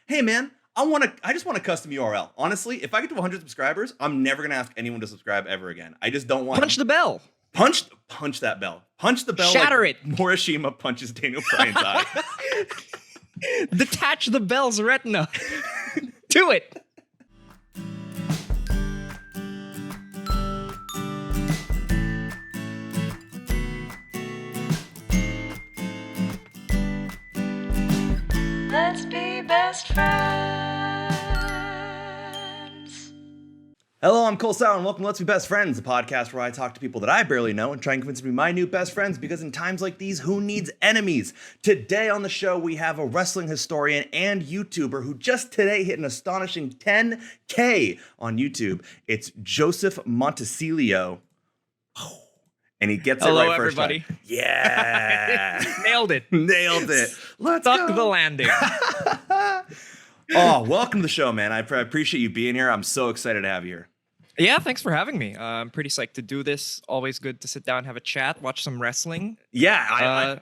hey man, I just want a custom URL. Honestly, if I get to 100 subscribers, I'm never gonna ask anyone to subscribe ever again. I just don't want Punch the bell. punch that bell. Punch the bell. Shatter like it. Morishima punches Daniel Bryan's eye. Detach the bell's retina. Do it. Let's be best friends. Hello, I'm Cole Sauer, and welcome to Let's Be Best Friends, the podcast where I talk to people that I barely know and try and convince them to be my new best friends, because in times like these, who needs enemies? Today on the show, we have a wrestling historian and YouTuber who just today hit an astonishing 10K on YouTube. It's Joseph Montecillo. And he gets Hello, it right first everybody. time. Yeah. Nailed it. Nailed it. Let's Stuck go. the landing. Oh, welcome to the show, man. I appreciate you being here. I'm so excited to have you here. Yeah, thanks for having me. I'm pretty psyched to do this. Always good to sit down, have a chat, watch some wrestling. Yeah,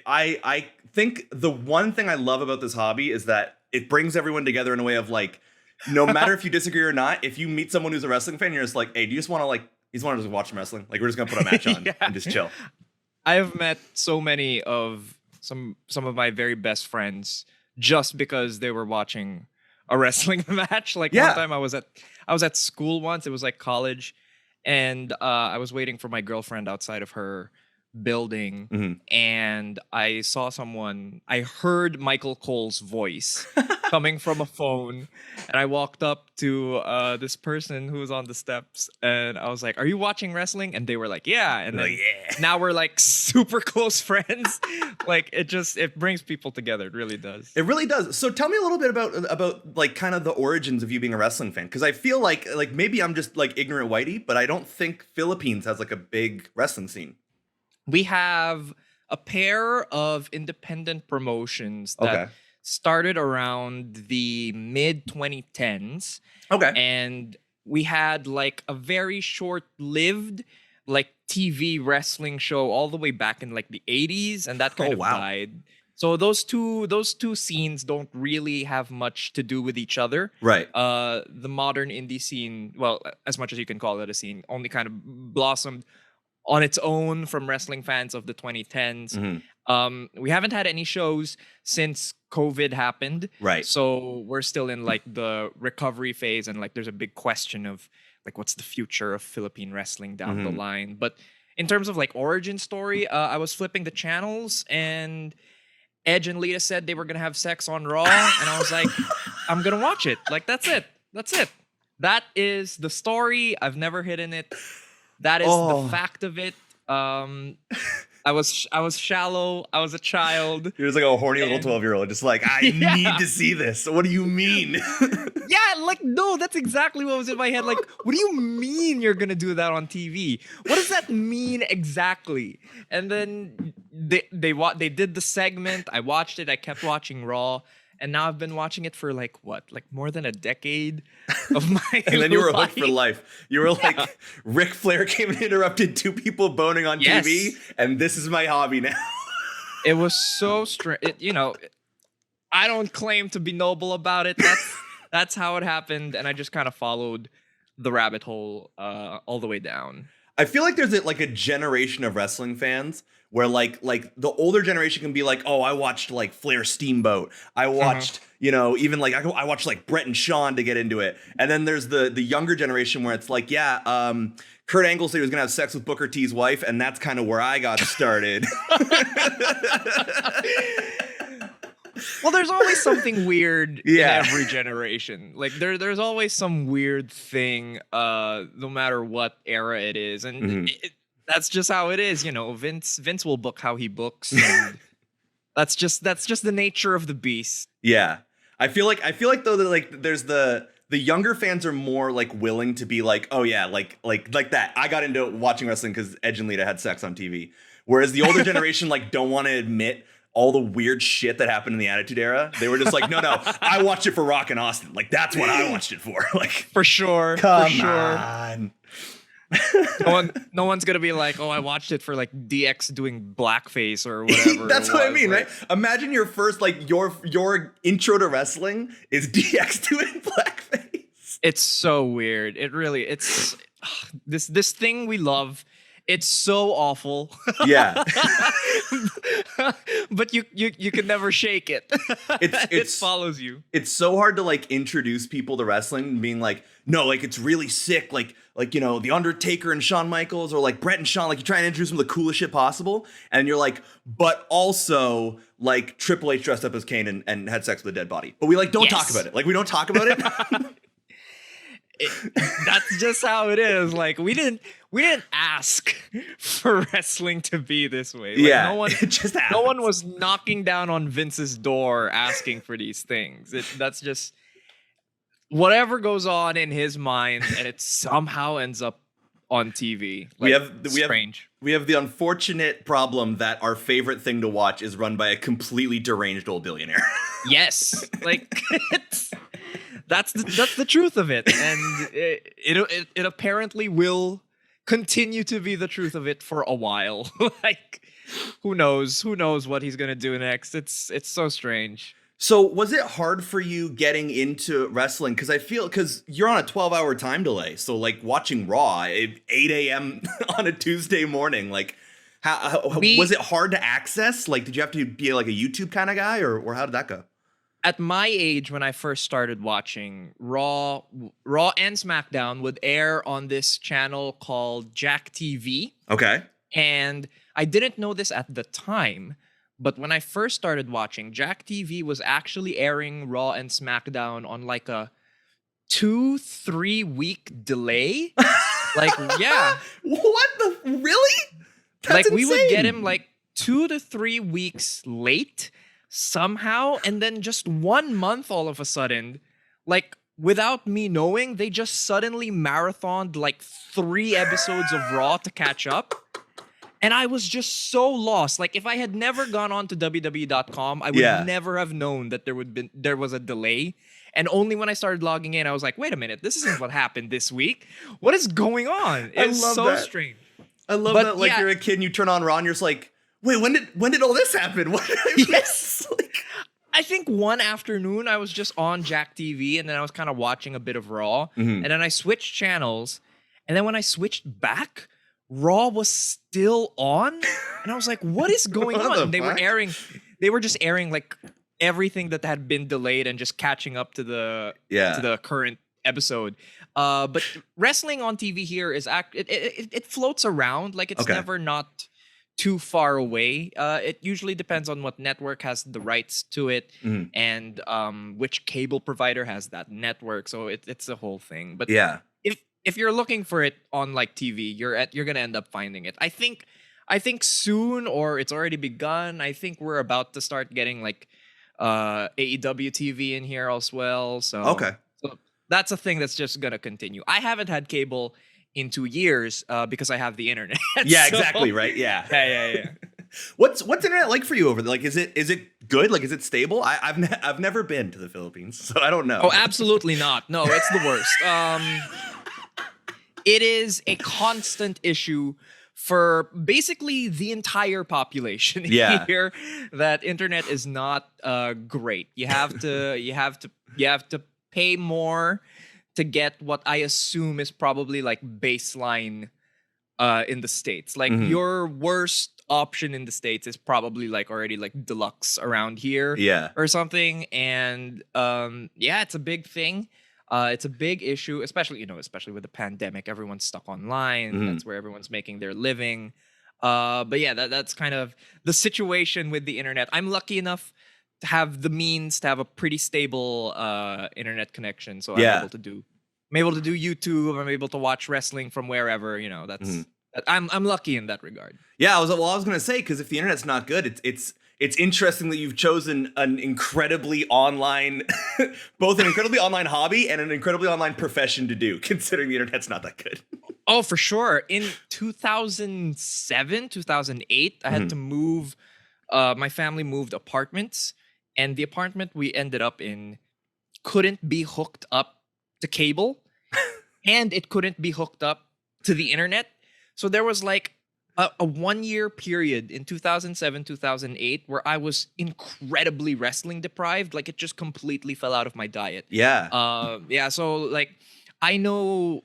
I think the one thing I love about this hobby is that it brings everyone together in a way of like, no matter if you disagree or not, if you meet someone who's a wrestling fan, you're just like, hey, do you just want to just watch some wrestling? Like, we're just gonna put a match on Yeah. and just chill. I have met so many of some of my very best friends just because they were watching a wrestling match. Like Yeah. one time I was at school once, it was like college, and I was waiting for my girlfriend outside of her building, Mhm. and I heard Michael Cole's voice coming from a phone, and I walked up to this person who was on the steps, and I was like, "Are you watching wrestling?" And they were like, "Yeah." And then Yeah. now we're like super close friends. Like it brings people together. It really does. It really does. So tell me a little bit about like kind of the origins of you being a wrestling fan, because I feel like maybe I'm just like ignorant whitey, but I don't think Philippines has like a big wrestling scene. We have a pair of independent promotions that Okay. started around the mid 2010s, Okay. and we had like a very short-lived like TV wrestling show all the way back in like the 80s, and that kind Oh, of wow. died. So those two scenes don't really have much to do with each other. Right. The modern indie scene, well, as much as you can call it a scene, only kind of blossomed on its own from wrestling fans of the 2010s. Mhm. We haven't had any shows since COVID happened. Right. So we're still in like the recovery phase, and like there's a big question of like what's the future of Philippine wrestling down the Mhm. line. But in terms of like origin story, I was flipping the channels, and Edge and Lita said they were gonna have sex on Raw, and I was like, I'm gonna watch it. Like that's it. That is the story. I've never hidden it. That is Oh. the fact of it. I was shallow. I was a child. You're just like a horny little And- 12-year-old, just like, I Yeah. need to see this. What do you mean? Yeah, like no, that's exactly what was in my head. Like, what do you mean you're gonna do that on TV? What does that mean exactly? And then they did the segment. I watched it. I kept watching Raw, and now I've been watching it for like more than a decade of my And then you were life. hooked for life. You were like, Ric Flair came and interrupted two people boning on Yes. TV, and this is my hobby now. It was so strange. I don't claim to be noble about it. That's how it happened, and I just kind of followed the rabbit hole all the way down. I feel like there's a generation of wrestling fans where like the older generation can be like, oh, I watched like Flair Steamboat. I watched, even like I watched like Brett and Sean to get into it. And then there's the younger generation where it's like, Kurt Angle said he was gonna have sex with Booker T's wife, and that's kind of where I got started. Well, there's always something weird Yeah. in every generation. Like there's always some weird thing, no matter what era it is, and Mhm. that's just how it is. Vince will book how he books. And that's just the nature of the beast. Yeah. I feel like though that like there's the younger fans are more like willing to be like, oh yeah, like that. I got into watching wrestling because Edge and Lita had sex on TV. Whereas the older generation like don't want to admit all the weird shit that happened in the Attitude Era. They were just like, no, I watched it for Rock and Austin. Like that's what I watched it for. Like For sure. come for sure. on. No one's gonna be like, oh, I watched it for like DX doing blackface or whatever. That's what I mean, like, right? Imagine your first, like, your intro to wrestling is DX doing blackface. It's so weird. It's this thing we love. It's so awful. Yeah. But you can never shake it. It follows you. It's so hard to like introduce people to wrestling and being like, no, like it's really sick, like you know, The Undertaker and Shawn Michaels, or like Brett and Shawn, like you try and introduce them to the coolest shit possible, and you're like, but also like Triple H dressed up as Kane and had sex with a dead body. But we like don't talk about it. Like we don't talk about it. That's just how it is. Like we didn't ask for wrestling to be this way. Like, yeah, no one was knocking down on Vince's door asking for these things. That's just whatever goes on in his mind, and it somehow ends up on TV. Like, we have the unfortunate problem that our favorite thing to watch is run by a completely deranged old billionaire. Yes, like that's the truth of it, and it apparently will continue to be the truth of it for a while. Like, who knows what he's gonna do next? It's so strange. So was it hard for you getting into wrestling? Because you're on a 12-hour time delay. So like watching Raw at 8 a.m. on a Tuesday morning, like how was it hard to access? Like, did you have to be like a YouTube kind of guy, or how did that go? At my age, when I first started watching, Raw and SmackDown would air on this channel called Jack TV. Okay. And I didn't know this at the time, but when I first started watching, Jack TV was actually airing Raw and SmackDown on like a 2-3 week delay. Like, yeah. What the really? That's like, insane. we would get him like 2 to 3 weeks late somehow, and then just 1 month all of a sudden, like without me knowing, they just suddenly marathoned like 3 episodes of Raw to catch up. And I was just so lost. Like, if I had never gone on to WWE.com, I would never have known that there was a delay. And only when I started logging in, I was like, wait a minute, this isn't what happened this week. What is going on? It's so strange. I love that, like, you're a kid and you turn on Raw and you're just like, wait, when did all this happen? What did I miss? Like, I think one afternoon I was just on Jack TV, and then I was kind of watching a bit of Raw, and then I switched channels, and then when I switched back, Raw was still on, and I was like, what is going on? And they were just airing like everything that had been delayed and just catching up to the current episode. But wrestling on TV here is it floats around, like it's never not too far away. It usually depends on what network has the rights to it, and which cable provider has that network. So it's a whole thing. But if you're looking for it on like TV, you're gonna end up finding it. I think soon, or it's already begun. I think we're about to start getting like AEW TV in here as well. So that's a thing that's just gonna continue. I haven't had cable in 2 years because I have the internet. Yeah, exactly, right? Yeah. Yeah. What's internet like for you over there? Like, is it good? Like, is it stable? I've never been to the Philippines, so I don't know. Oh, absolutely not. No, it's the worst. It is a constant issue for basically the entire population here, that internet is not great. You have to pay more to get what I assume is probably like baseline in the States. Like your worst option in the States is probably like already like deluxe around here or something. And it's a big thing. It's a big issue, especially with the pandemic. Everyone's stuck online. That's where everyone's making their living. But yeah, that's kind of the situation with the internet. I'm lucky enough to have the means to have a pretty stable internet connection, so I'm able to do YouTube. I'm able to watch wrestling from wherever. I'm lucky in that regard. Yeah, I was gonna say, because if the internet's not good, it's interesting that you've chosen an incredibly online, both an incredibly online hobby and an incredibly online profession to do, considering the internet's not that good. Oh, for sure. In 2007, 2008, I had to move. My family moved apartments, and the apartment we ended up in couldn't be hooked up to cable, and it couldn't be hooked up to the internet. So there was like a 1 year period in 2007, 2008 where I was incredibly wrestling deprived. Like it just completely fell out of my diet. Yeah. Yeah. So like I know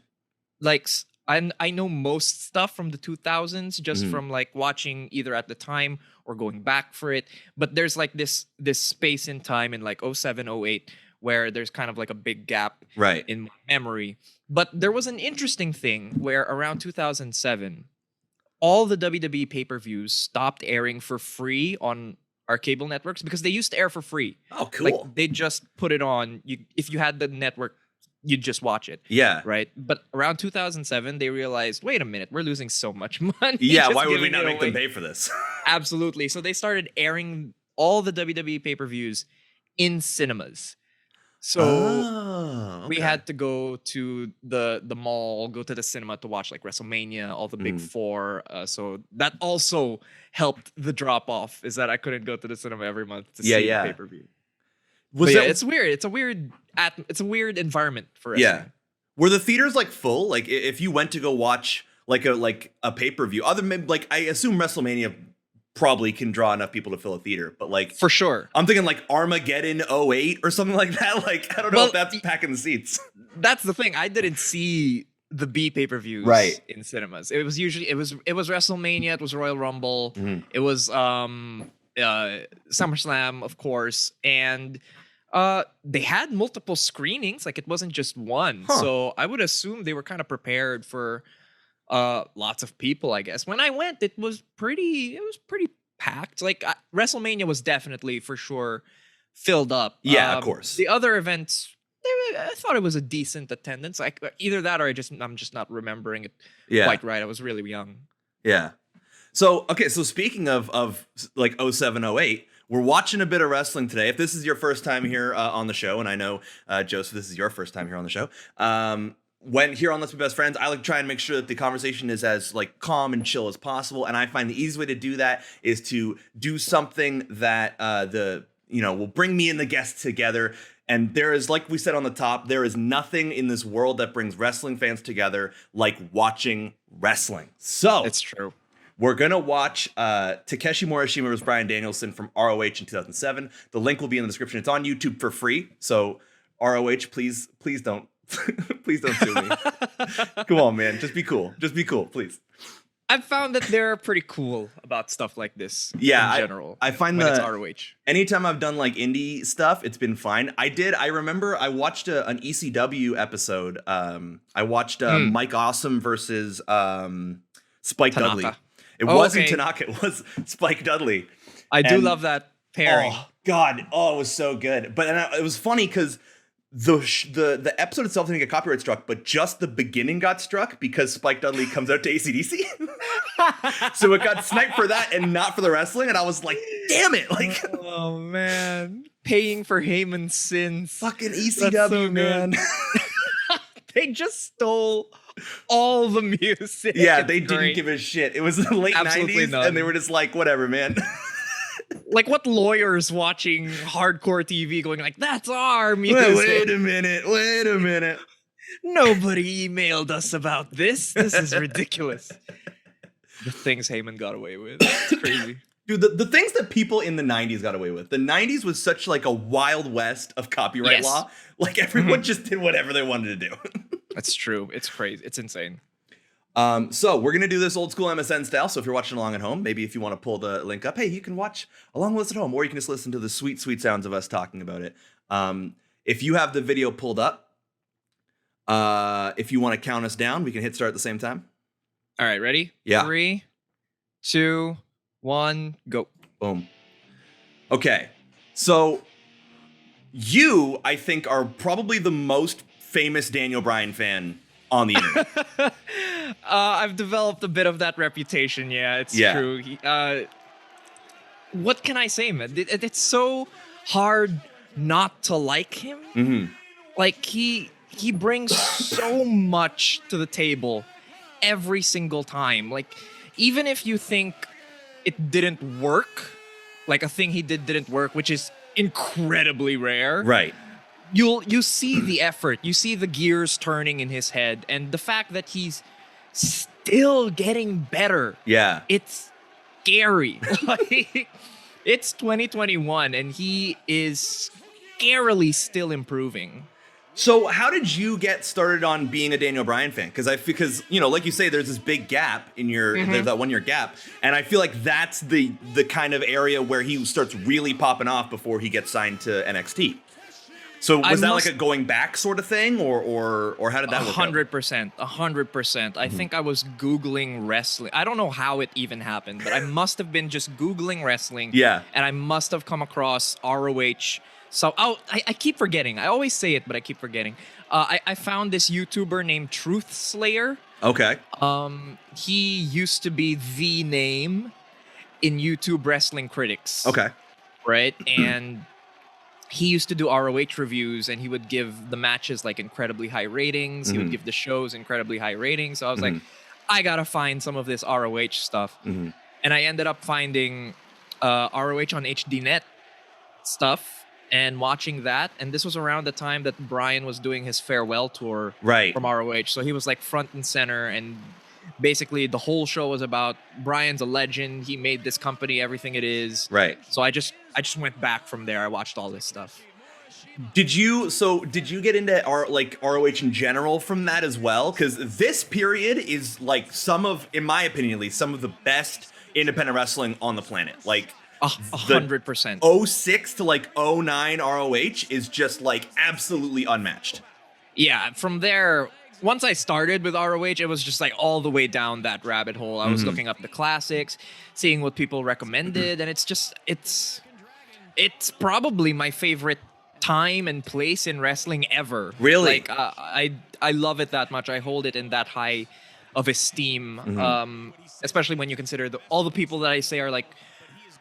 I know most stuff from the 2000s just from like watching either at the time or going back for it. But there's like this space in time in like 07, 08 where there's kind of like a big gap in my memory. But there was an interesting thing where around 2007, all the WWE pay-per-views stopped airing for free on our cable networks because they used to air for free. Oh, cool. Like they just put it on. If you had the network, you'd just watch it. Yeah. Right. But around 2007, they realized, wait a minute, we're losing so much money. Yeah. just Why would we giving not it make them away. pay for this? Absolutely. So they started airing all the WWE pay-per-views in cinemas. So we had to go to the mall, go to the cinema to watch like WrestleMania, all the big four. So that also helped the drop off. Is that I couldn't go to the cinema every month to see the pay-per-view. It's weird. It's a weird environment for wrestling. Yeah. Were the theaters like full? Like if you went to go watch like a pay-per-view, other than like I assume WrestleMania probably can draw enough people to fill a theater, but like for sure, I'm thinking like Armageddon 08 or something like that. Like I don't know if that's packing the seats. That's the thing. I didn't see the B pay-per-views in cinemas. It was usually it was WrestleMania, it was Royal Rumble, it was SummerSlam, of course, and they had multiple screenings. Like it wasn't just one. So I would assume they were kind of prepared for lots of people, I guess. When I went, it was pretty packed. Like WrestleMania was definitely for sure filled up. Yeah, of course. The other events, I thought it was a decent attendance. Like either that or I'm just not remembering it quite right. I was really young. Yeah. So speaking of like 07, 08, we're watching a bit of wrestling today. If this is your first time here on the show, and I know, Joseph, this is your first time here on the show, when here on Let's Be Best Friends, I like to try and make sure that the conversation is as like calm and chill as possible. And I find the easiest way to do that is to do something that will bring me and the guests together. And there is, like we said on the top, there is nothing in this world that brings wrestling fans together like watching wrestling. So it's true. We're going to watch Takeshi Morishima vs. Bryan Danielson from ROH in 2007. The link will be in the description. It's on YouTube for free. So ROH, please don't. Please don't sue me. Come on, man. Just be cool. Just be cool, please. I've found that they're pretty cool about stuff like this in general. I find when that it's ROH. Anytime I've done like indie stuff, it's been fine. I remember I watched an ECW episode. I watched Mike Awesome versus Spike Tanaka. Dudley. It wasn't Tanaka. It was Spike Dudley. I do love that pairing. Oh, God. Oh, it was so good. But it was funny because the episode itself didn't get copyright struck, but just the beginning got struck because Spike Dudley comes out to AC/DC. So it got sniped for that and not for the wrestling. And I was like, damn it. Like, oh, man. Paying for Heyman's sins. Fucking ECW, so man. They just stole all the music. Yeah, they didn't give a shit. It was the late 90s, and they were just like, whatever, man. Like what lawyers watching hardcore TV going like, that's our music. Wait a minute. Nobody emailed us about this. This is ridiculous. The things Heyman got away with. It's crazy. Dude, the things that people in the 90s got away with. The 90s was such like a wild west of copyright law. Like everyone just did whatever they wanted to do. That's true. It's crazy. It's insane. So we're going to do this old school MSN style. So if you're watching along at home, maybe if you want to pull the link up, hey, you can watch along with us at home, or you can just listen to the sweet, sweet sounds of us talking about it. If you have the video pulled up, if you want to count us down, we can hit start at the same time. All right, ready? Yeah. 3, 2, 1, go. Boom. Okay. So you, I think, are probably the most famous Daniel Bryan fan on the internet. I've developed a bit of that reputation. Yeah, it's true. What can I say, man? It's so hard not to like him. Mm-hmm. Like he brings so much to the table every single time. Like even if you think it didn't work, like a thing he didn't work, which is incredibly rare. Right. You see the effort, you see the gears turning in his head, and the fact that he's still getting better. Yeah. It's scary. Like, it's 2021 and he is scarily still improving. So how did you get started on being a Daniel Bryan fan? Because you know, like you say, there's this big gap in your there's that 1 year gap, and I feel like that's the kind of area where he starts really popping off before he gets signed to NXT. So was that like a going back sort of thing, or how did that work out? 100%. I think I was Googling wrestling. I don't know how it even happened, but I must have been just Googling wrestling. Yeah. And I must have come across ROH. So I keep forgetting. I always say it, but I keep forgetting. I found this YouTuber named Truth Slayer. Okay. He used to be the name in YouTube wrestling critics. Okay. Right? And he used to do ROH reviews, and he would give the matches like incredibly high ratings. He would give the shows incredibly high ratings. So I was like, I gotta find some of this ROH stuff. And I ended up finding ROH on HDNet stuff and watching that. And this was around the time that Bryan was doing his farewell tour from ROH. So he was like front and center, and basically the whole show was about Bryan's a legend. He made this company everything it is. Right. So I just went back from there. I watched all this stuff. Did you get into ROH in general from that as well? Because this period is like in my opinion at least, some of the best independent wrestling on the planet. Like 100%. 06 to like 09 ROH is just like absolutely unmatched. Yeah, from there, once I started with ROH, it was just like all the way down that rabbit hole. I was looking up the classics, seeing what people recommended, and it's probably my favorite time and place in wrestling ever. Really? Like I love it that much. I hold it in that high of esteem, especially when you consider all the people that I say are like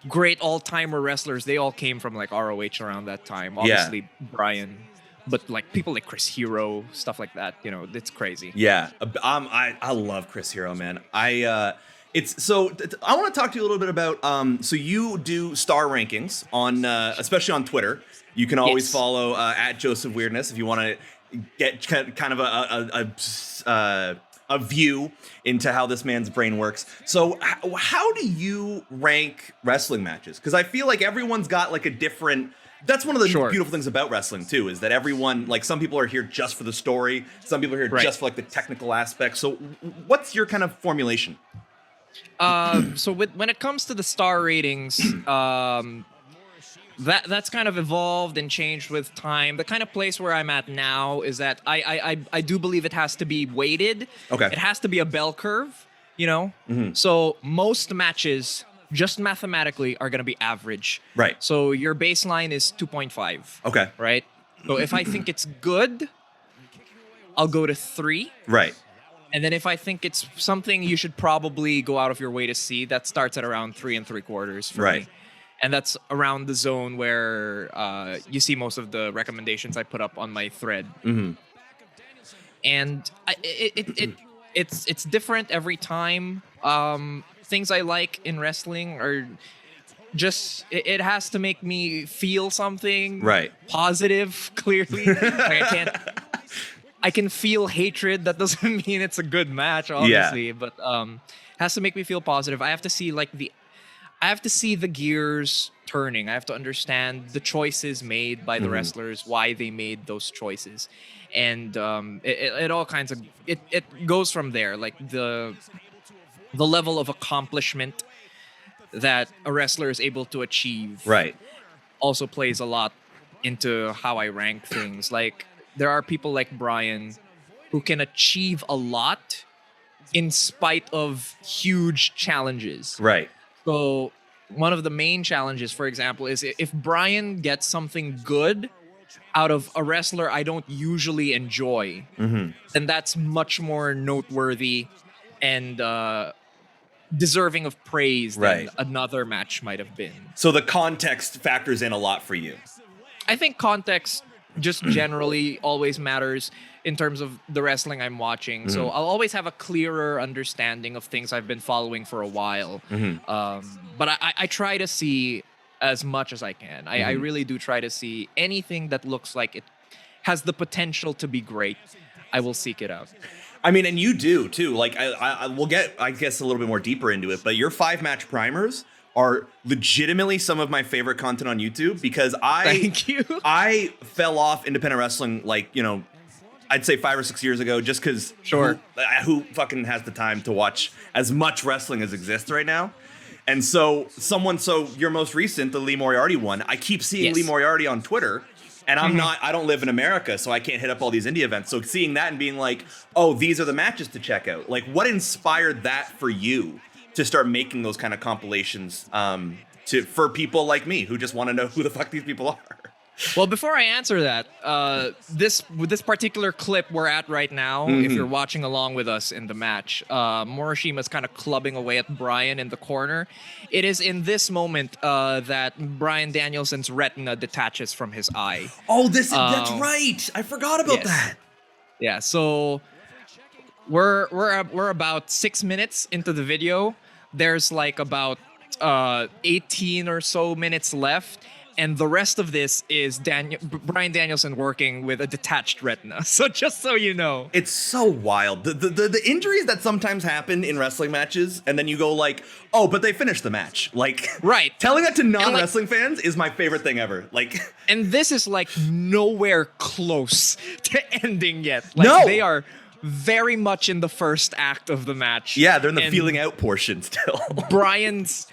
great all-timer wrestlers. They all came from like ROH around that time. Obviously, Bryan, but like people like Chris Hero, stuff like that. You know, it's crazy. Yeah, I love Chris Hero, man. I want to talk to you a little bit about. So you do star rankings on, especially on Twitter. You can always follow at Joseph Weirdness if you want to get kind of a view into how this man's brain works. So how do you rank wrestling matches? Because I feel like everyone's got like a different. That's one of the beautiful things about wrestling too, is that everyone, like some people are here just for the story, some people are here just for like the technical aspects. So what's your kind of formulation? So when it comes to the star ratings, that's kind of evolved and changed with time. The kind of place where I'm at now is that I do believe it has to be weighted. Okay. It has to be a bell curve, you know? So most matches, just mathematically, are going to be average. Right. So your baseline is 2.5. Okay. Right? So if I think it's good, I'll go to 3. Right. And then if I think it's something you should probably go out of your way to see, that starts at around 3 3/4 for me. And that's around the zone where you see most of the recommendations I put up on my thread. And it's different every time. Things I like in wrestling are just it has to make me feel something positive. Clearly, like I can feel hatred. That doesn't mean it's a good match, obviously, but has to make me feel positive. I have to see the gears turning. I have to understand the choices made by the wrestlers, why they made those choices, and it all kinds of it goes from there. Like the level of accomplishment that a wrestler is able to achieve, also plays a lot into how I rank things. Like there are people like Bryan who can achieve a lot in spite of huge challenges. Right. So one of the main challenges, for example, is if Bryan gets something good out of a wrestler I don't usually enjoy, then that's much more noteworthy and deserving of praise than another match might have been. So the context factors in a lot for you. I think context just generally always matters in terms of the wrestling I'm watching. So I'll always have a clearer understanding of things I've been following for a while. But I try to see as much as I can. I really do try to see anything that looks like it has the potential to be great. I will seek it out. I mean, and you do too. Like, I will get, I guess, a little bit more deeper into it, but your 5-match primers are legitimately some of my favorite content on YouTube because Thank you. I fell off independent wrestling, like, you know, I'd say 5 or 6 years ago, just because Sure. who fucking has the time to watch as much wrestling as exists right now? And so your most recent, the Lee Moriarty one, I keep seeing Yes. Lee Moriarty on Twitter. And I don't live in America, so I can't hit up all these indie events. So seeing that and being like, oh, these are the matches to check out. Like, what inspired that for you to start making those kind of compilations for people like me who just want to know who the fuck these people are? Well, before I answer that, with this particular clip we're at right now, if you're watching along with us in the match, Morishima's kind of clubbing away at Bryan in the corner. It is in this moment that Bryan Danielson's retina detaches from his eye. Oh, that's right. I forgot about that. Yeah, so we're about 6 minutes into the video. There's like about 18 or so minutes left. And the rest of this is Bryan Danielson working with a detached retina. So just so you know. It's so wild. The injuries that sometimes happen in wrestling matches, and then you go like, oh, but they finished the match. Like, right. Telling that to non-wrestling fans is my favorite thing ever. Like, and this is like nowhere close to ending yet. Like, no. They are very much in the first act of the match. Yeah, they're in the feeling out portion still. Bryan's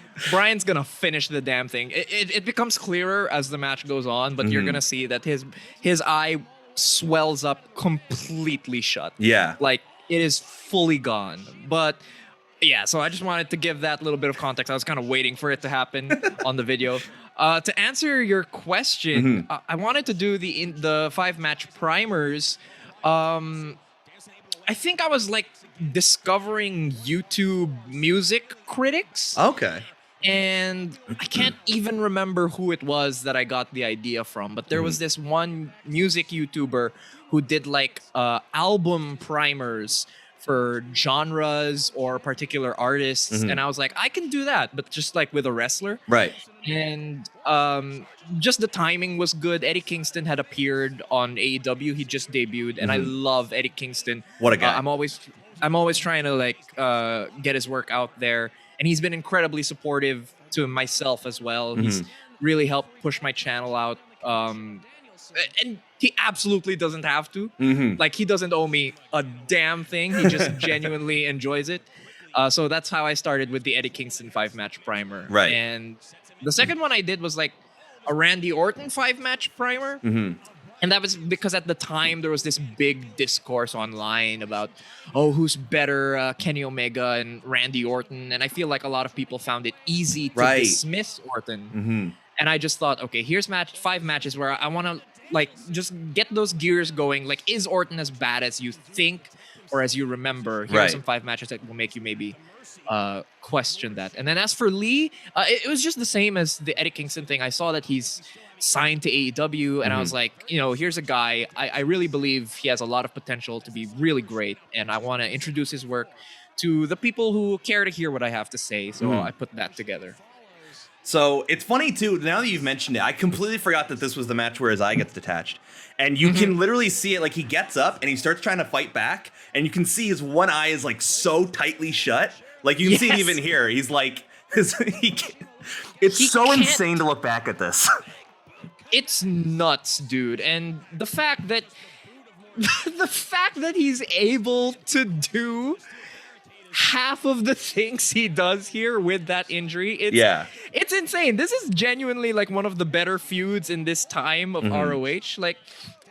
gonna finish the damn thing. It becomes clearer as the match goes on, but you're gonna see that his eye swells up completely shut. Yeah. Like, it is fully gone. But yeah, so I just wanted to give that little bit of context. I was kind of waiting for it to happen on the video. To answer your question, I wanted to do the 5-match primers. I think I was like discovering YouTube music critics. Okay. And I can't even remember who it was that I got the idea from, but there was this one music YouTuber who did like album primers for genres or particular artists, and I was like, I can do that, but just like with a wrestler. Right. And just the timing was good. Eddie Kingston had appeared on AEW. He just debuted, and I love Eddie Kingston. What a guy. I'm always trying to like get his work out there. And he's been incredibly supportive to myself as well. He's really helped push my channel out. And he absolutely doesn't have to. Like, he doesn't owe me a damn thing. He just genuinely enjoys it. So that's how I started with the Eddie Kingston 5-match primer. Right. And the second one I did was like a Randy Orton 5-match primer. And that was because at the time there was this big discourse online about, oh, who's better, Kenny Omega and Randy Orton. And I feel like a lot of people found it easy to dismiss Orton. And I just thought, okay, here's 5 matches where I want to like just get those gears going. Like, is Orton as bad as you think or as you remember? Here are some 5 matches that will make you maybe question that. And then as for Lee, it was just the same as the Eddie Kingston thing. I saw that he's signed to AEW, and I was like, you know, here's a guy, I really believe he has a lot of potential to be really great, and I want to introduce his work to the people who care to hear what I have to say. So I put that together. So it's funny too, now that you've mentioned it, I completely forgot that this was the match where his eye gets detached. And you can literally see it, like he gets up and he starts trying to fight back, and you can see his one eye is like so tightly shut. Like, you can see it even here. He's like, it's so insane to look back at this. It's nuts, dude. And the fact that he's able to do half of the things he does here with that injury, it's insane. This is genuinely like one of the better feuds in this time of ROH. Like,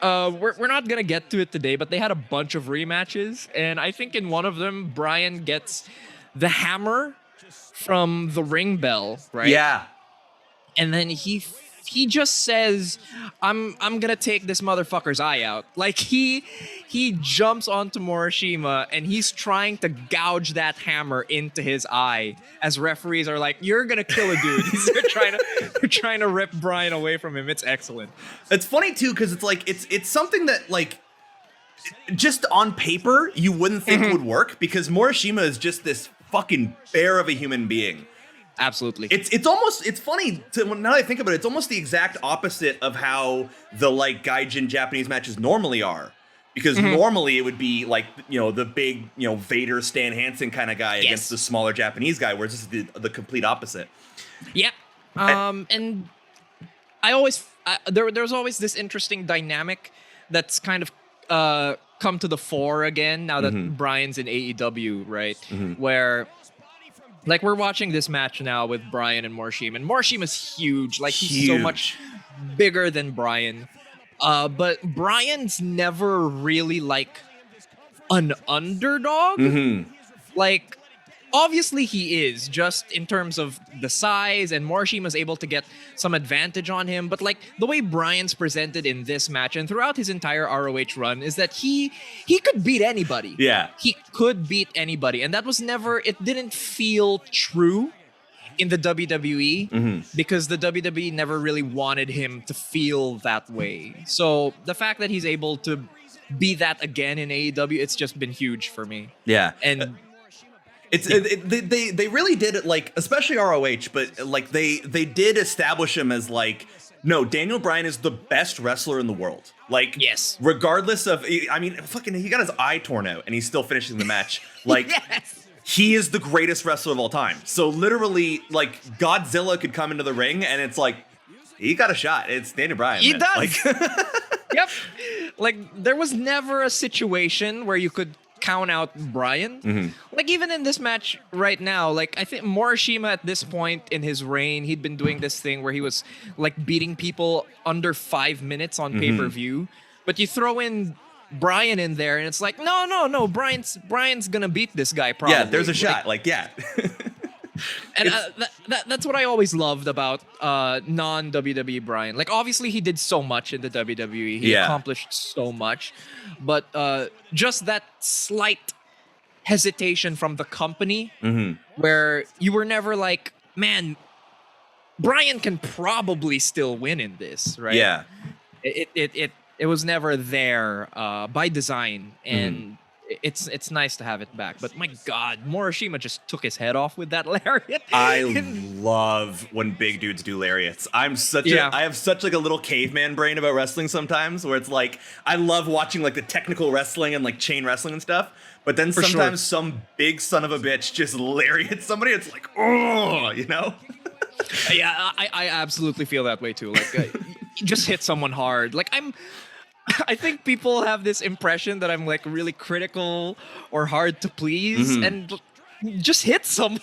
we're not gonna get to it today, but they had a bunch of rematches, and I think in one of them, Bryan gets the hammer from the ring bell, right? Yeah. And then he just says, I'm gonna take this motherfucker's eye out. Like, he jumps onto Morishima and he's trying to gouge that hammer into his eye as referees are like, you're gonna kill a dude. They're trying to rip Bryan away from him. It's excellent. It's funny too, because it's like it's something that, like, just on paper you wouldn't think would work, because Morishima is just this fucking bear of a human being. Absolutely. It's funny now that I think about it, it's almost the exact opposite of how the like gaijin Japanese matches normally are. Because normally it would be like, the big, Vader, Stan Hansen kind of guy against the smaller Japanese guy, whereas this is the complete opposite. Yeah. And I always there's always this interesting dynamic that's kind of come to the fore again now that Bryan's in AEW, right? Where like we're watching this match now with Bryan and Morishima, and Morishima's huge. Like he's so much bigger than Bryan. But Bryan's never really like an underdog. Like obviously he is, just in terms of the size, and Morishima's able to get some advantage on him. But like the way Bryan's presented in this match and throughout his entire ROH run is that he could beat anybody. Yeah. He could beat anybody. And that was never, it didn't feel true in the WWE because the WWE never really wanted him to feel that way. So the fact that he's able to be that again in AEW, it's just been huge for me. Yeah. And they really did it, like, especially ROH, but like they did establish him as like, no, Daniel Bryan is the best wrestler in the world. Like, yes, regardless of, I mean, fucking, he got his eye torn out and he's still finishing the match. Like, he is the greatest wrestler of all time. So literally, like, Godzilla could come into the ring and it's like, he got a shot. It's Daniel Bryan. He man. does. Like, Yep. Like, there was never a situation where you could count out Bryan. Like, even in this match right now, like, I think Morishima at this point in his reign, he'd been doing this thing where he was, like, beating people under 5 minutes on pay-per-view. But you throw in Bryan in there, and it's like, no, Bryan's gonna beat this guy probably. yeah, there's a shot. Like, yeah. And that's what I always loved about non-WWE Bryan. Like, obviously, he did so much in the WWE. He accomplished so much. But just that slight hesitation from the company where you were never like, man, Bryan can probably still win in this, right? Yeah. It was never there by design. And it's nice to have it back. But my God, Morishima just took his head off with that lariat. I love when big dudes do lariats. I have such like a little caveman brain about wrestling sometimes, where it's like I love watching like the technical wrestling and like chain wrestling and stuff. But then sometimes some big son of a bitch just lariats somebody. It's like, oh, you know? Yeah, I absolutely feel that way too. Like, just hit someone hard. Like, I think people have this impression that I'm like really critical or hard to please, and just hit someone.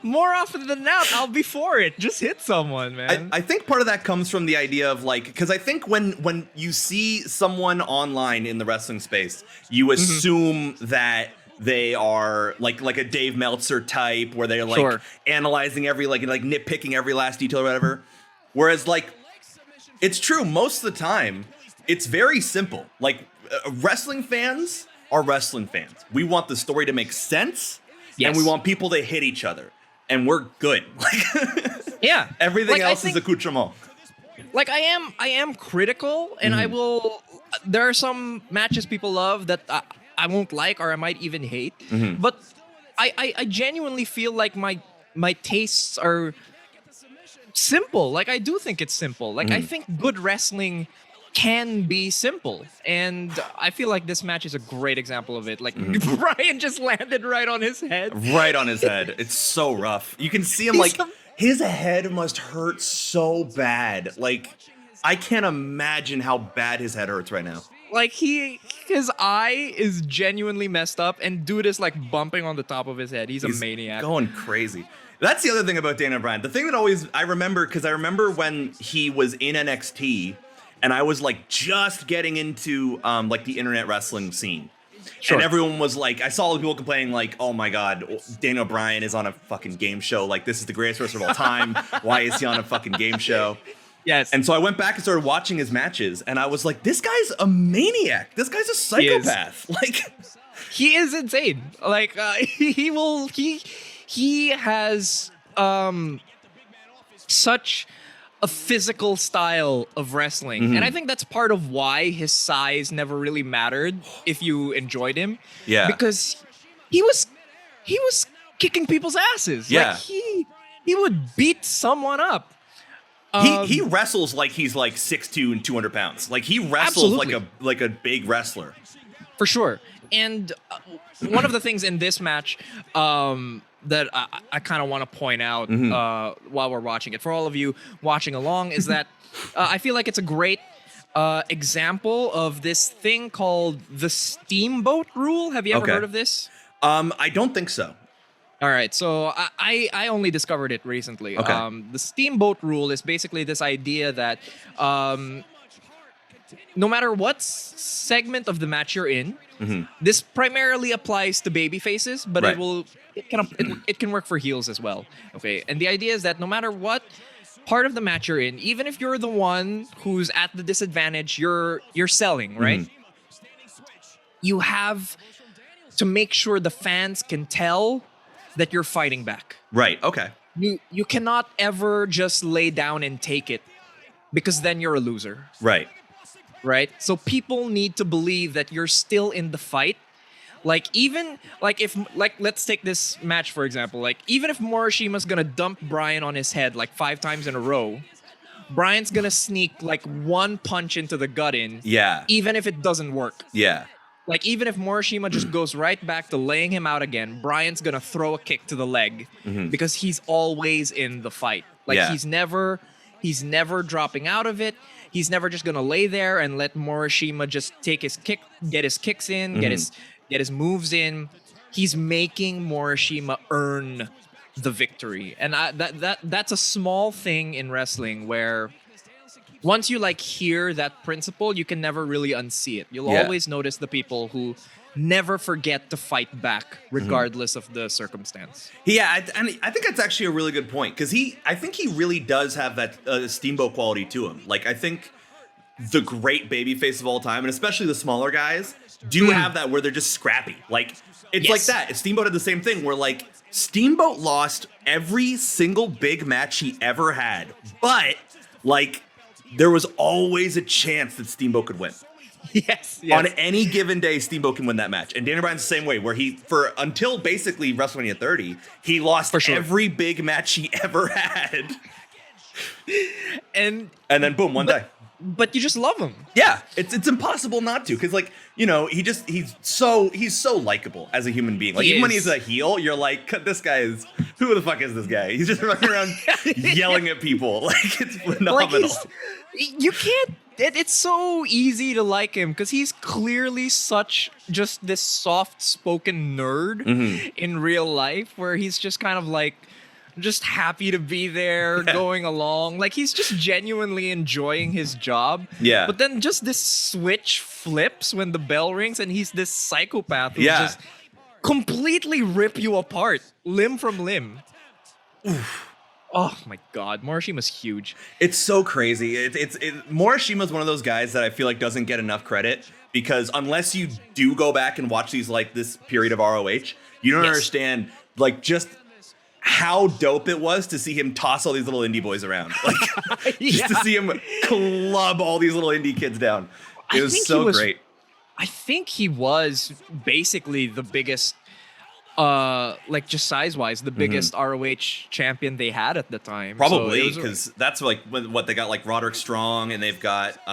More often than not, I'll be for it. Just hit someone, man. I think part of that comes from the idea of like, because I think when you see someone online in the wrestling space, you assume that they are like a Dave Meltzer type, where they're like analyzing every like nitpicking every last detail or whatever. Whereas like, it's true most of the time. It's very simple. Like wrestling fans are wrestling fans. We want the story to make sense, and we want people to hit each other, and we're good. Like, yeah, everything else is accoutrement. Like I am critical, and I will. There are some matches people love that I won't like, or I might even hate. But I genuinely feel like my tastes are simple. Like, I do think it's simple. Like, I think good wrestling can be simple, and I feel like this match is a great example of it. Like, Bryan just landed right on his head. Right on his head. It's so rough. You can see him his head must hurt so bad. Like, I can't imagine how bad his head hurts right now. Like, his eye is genuinely messed up, and dude is like bumping on the top of his head. He's a maniac. Going crazy. That's the other thing about Daniel Bryan. The thing that always I remember when he was in NXT, and I was like just getting into like the internet wrestling scene. And everyone was like, I saw people complaining like, oh my God, Daniel Bryan is on a fucking game show. Like, this is the greatest wrestler of all time. Why is he on a fucking game show? Yes. And so I went back and started watching his matches, and I was like, this guy's a maniac. This guy's a psychopath. Like, he is insane. Like, he has such a physical style of wrestling. And I think that's part of why his size never really mattered if you enjoyed him. Yeah. Because he was kicking people's asses. Yeah. Like, he would beat someone up. He wrestles like he's like 6'2" and 200 pounds. Like he wrestles like a big wrestler. For sure. And one of the things in this match that I kind of want to point out while we're watching it, for all of you watching along, is that I feel like it's a great example of this thing called the Steamboat rule. Have you ever heard of this? I don't think so. All right, so I only discovered it recently. Okay. The Steamboat rule is basically this idea that no matter what segment of the match you're in, this primarily applies to baby faces, but Right. it can work for heels as well. Okay, and the idea is that no matter what part of the match you're in, even if you're the one who's at the disadvantage, you're selling, right? You have to make sure the fans can tell that you're fighting back. Right. Okay. You cannot ever just lay down and take it, because then you're a loser. Right. Right? So people need to believe that you're still in the fight. Like even if let's take this match for example. Like even if Morishima's gonna dump Bryan on his head like 5 times in a row, Bryan's gonna sneak like one punch into the gut in. Yeah. Even if it doesn't work. Yeah. Like even if Morishima just goes right back to laying him out again, Bryan's gonna throw a kick to the leg because he's always in the fight. Like he's never dropping out of it. He's never just gonna lay there and let Morishima just take his kick, get his kicks in, get his moves in. He's making Morishima earn the victory, and that's a small thing in wrestling where once you like hear that principle, you can never really unsee it. You'll always notice the people who never forget to fight back, regardless of the circumstance. Yeah, and I think that's actually a really good point because I think he really does have that Steamboat quality to him. Like I think the great babyface of all time, and especially the smaller guys, do have that where they're just scrappy. Like it's like that. Steamboat had the same thing where like Steamboat lost every single big match he ever had, but like there was always a chance that Steamboat could win. Yes. On any given day, Steamboat can win that match. And Daniel Bryan's the same way, where until basically WrestleMania 30, he lost every big match he ever had. And then boom, one day. But you just love him. Yeah, it's impossible not to, because like, you know, he's so likable as a human being. Like even when he's a heel, you're like, this guy is, who the fuck is this guy? He's just running around yelling at people. Like it's phenomenal. Like you can't. It's so easy to like him because he's clearly such just this soft-spoken nerd in real life, where he's just kind of like just happy to be there, going along. Like he's just genuinely enjoying his job. Yeah. But then just this switch flips when the bell rings, and he's this psychopath who just completely rip you apart, limb from limb. Oof. Oh my God, Morishima's huge. It's so crazy. Morishima's one of those guys that I feel like doesn't get enough credit, because unless you do go back and watch these like this period of ROH, you don't understand like just how dope it was to see him toss all these little indie boys around. Like just to see him club all these little indie kids down. It was so great. I think he was basically the biggest, like just size-wise, the biggest ROH champion they had at the time. Probably, because that's like what they got, like Roderick Strong, and they've got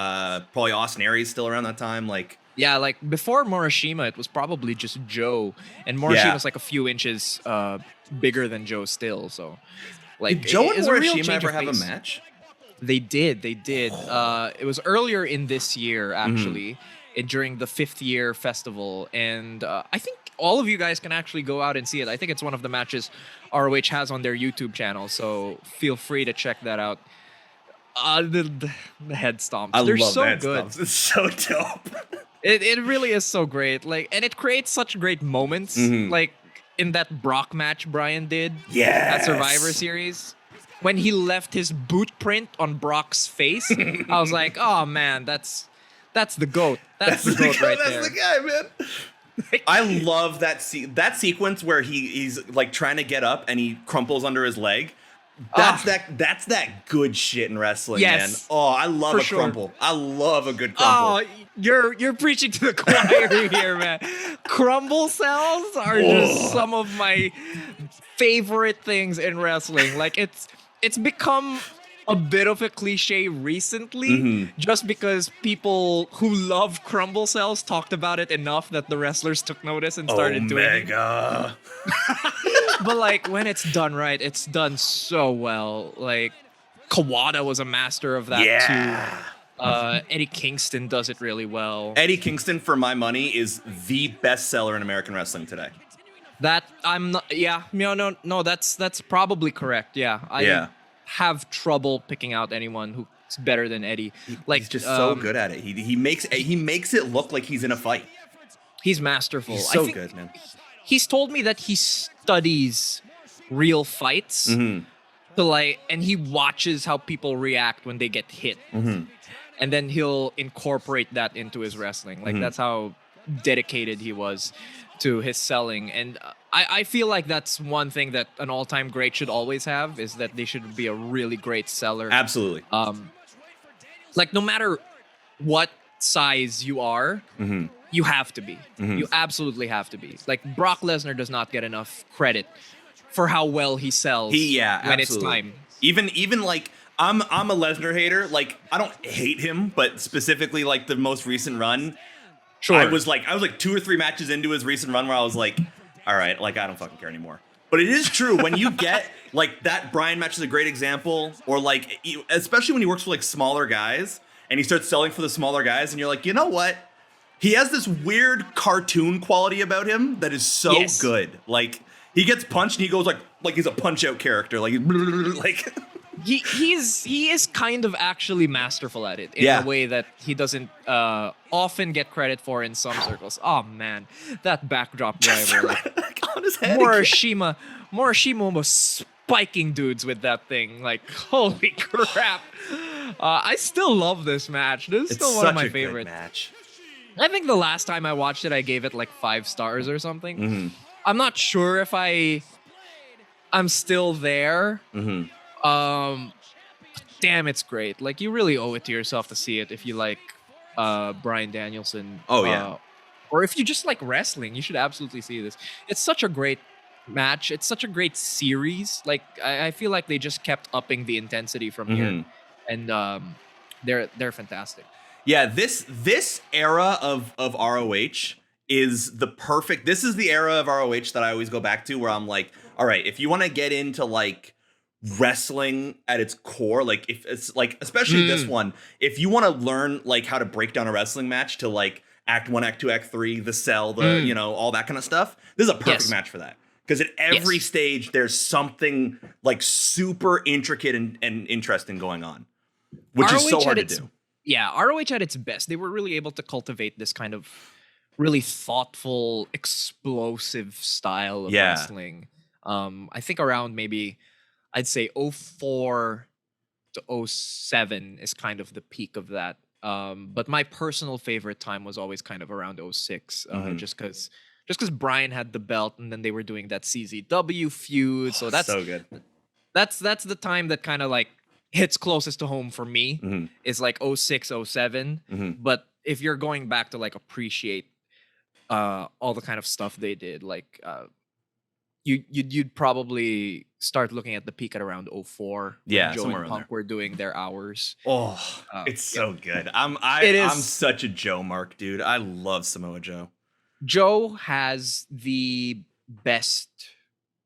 probably Austin Aries still around that time. Like yeah, like before Morishima, it was probably just Joe, and Morishima was like a few inches bigger than Joe still. So like, did Joe and Morishima ever have a match? They did. It was earlier in this year, actually, during the 5th year festival, and I think all of you guys can actually go out and see it. I think it's one of the matches ROH has on their YouTube channel, so feel free to check that out. The head stomps. They're so good. Stomps. It's so dope. It really is so great. Like, and it creates such great moments. Like in that Brock match Bryan did at Survivor Series, when he left his boot print on Brock's face. I was like, oh man, that's the GOAT. That's the GOAT right there. That's the guy, man. I love that sequence where he's like trying to get up and he crumples under his leg. That's that good shit in wrestling, man. Oh, I love a crumple. I love a good crumple. Oh, you're preaching to the choir here, man. Crumble cells are just some of my favorite things in wrestling. Like it's become a bit of a cliche recently, just because people who love crumble cells talked about it enough that the wrestlers took notice and started doing it. Omega. But like when it's done right, it's done so well. Like Kawada was a master of that Yeah. too. Eddie Kingston does it really well. Eddie Kingston, for my money, is the best seller in American wrestling today. That I'm not. Yeah, no. That's probably correct. Yeah, I have trouble picking out anyone who's better than Eddie. Like He's just so good at it. He makes it look like he's in a fight. He's masterful. He's I so think good, man. He's told me that he studies real fights to and he watches how people react when they get hit, and then he'll incorporate that into his wrestling. Like that's how dedicated he was to his selling. And I feel like that's one thing that an all-time great should always have, is that they should be a really great seller. Absolutely. Like no matter what size you are, you have to be. You absolutely have to be. Like Brock Lesnar does not get enough credit for how well he sells when it's time. Even like I'm a Lesnar hater. Like I don't hate him, but specifically like the most recent run. Sure. I was like 2 or 3 matches into his recent run where I was like, all right, like I don't fucking care anymore. But it is true when you get like that Bryan match is a great example, or like especially when he works for like smaller guys and he starts selling for the smaller guys, and you're like, you know what? He has this weird cartoon quality about him that is so good. Like he gets punched and he goes like he's a punch out character. Like he is kind of actually masterful at it in a way that he doesn't often get credit for in some circles. Oh man, that backdrop driver, like, on his head. Morishima was spiking dudes with that thing. Like holy crap! I still love this match. This is still one of my favorites. Match. I think the last time I watched it, I gave it like 5 stars or something. I'm not sure if I'm still there. Damn, it's great. Like you really owe it to yourself to see it if you like Bryan Danielson. Oh yeah. Or if you just like wrestling, you should absolutely see this. It's such a great match. It's such a great series. Like I feel like they just kept upping the intensity from here, and they're fantastic. Yeah, this era of ROH is the perfect. This is the era of ROH that I always go back to, where I'm like, all right, if you want to get into like wrestling at its core, like if it's like especially this one, if you want to learn like how to break down a wrestling match to like act 1, act 2, act 3, the sell, the all that kind of stuff, this is a perfect match for that. Because at every stage there's something like super intricate and interesting going on, which is so hard to do. Yeah, ROH at its best, they were really able to cultivate this kind of really thoughtful, explosive style of wrestling. I think around maybe, I'd say 04 to 07 is kind of the peak of that. But my personal favorite time was always kind of around 06, just because Bryan had the belt, and then they were doing that CZW feud. So that's so good. That's the time that kind of like hits closest to home for me, is like 06, 07. But if you're going back to like appreciate all the kind of stuff they did, like you'd probably start looking at the peak at around 04. Yeah, Joe somewhere and around Punk were doing their hours. Oh, it's so good. I'm such a Joe mark, dude. I love Samoa Joe. Joe has the best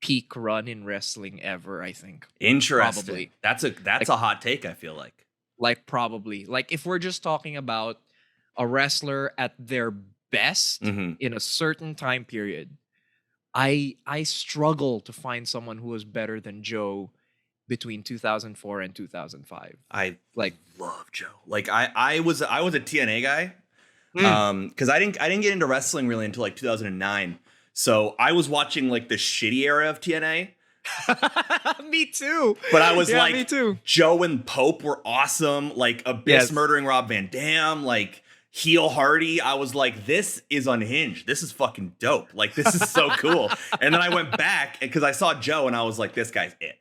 peak run in wrestling ever, I think. Interesting. Probably. That's a hot take, I feel like. Like probably. Like if we're just talking about a wrestler at their best in a certain time period, I struggle to find someone who was better than Joe between 2004 and 2005. I love Joe. Like I was a TNA guy. Because I didn't get into wrestling really until like 2009. So I was watching like the shitty era of TNA. Me too. But I was me too. Joe and Pope were awesome. Like Abyss murdering Rob Van Dam, like Heel Hardy. I was like, this is unhinged. This is fucking dope. Like this is so cool. And then I went back because I saw Joe and I was like, this guy's it.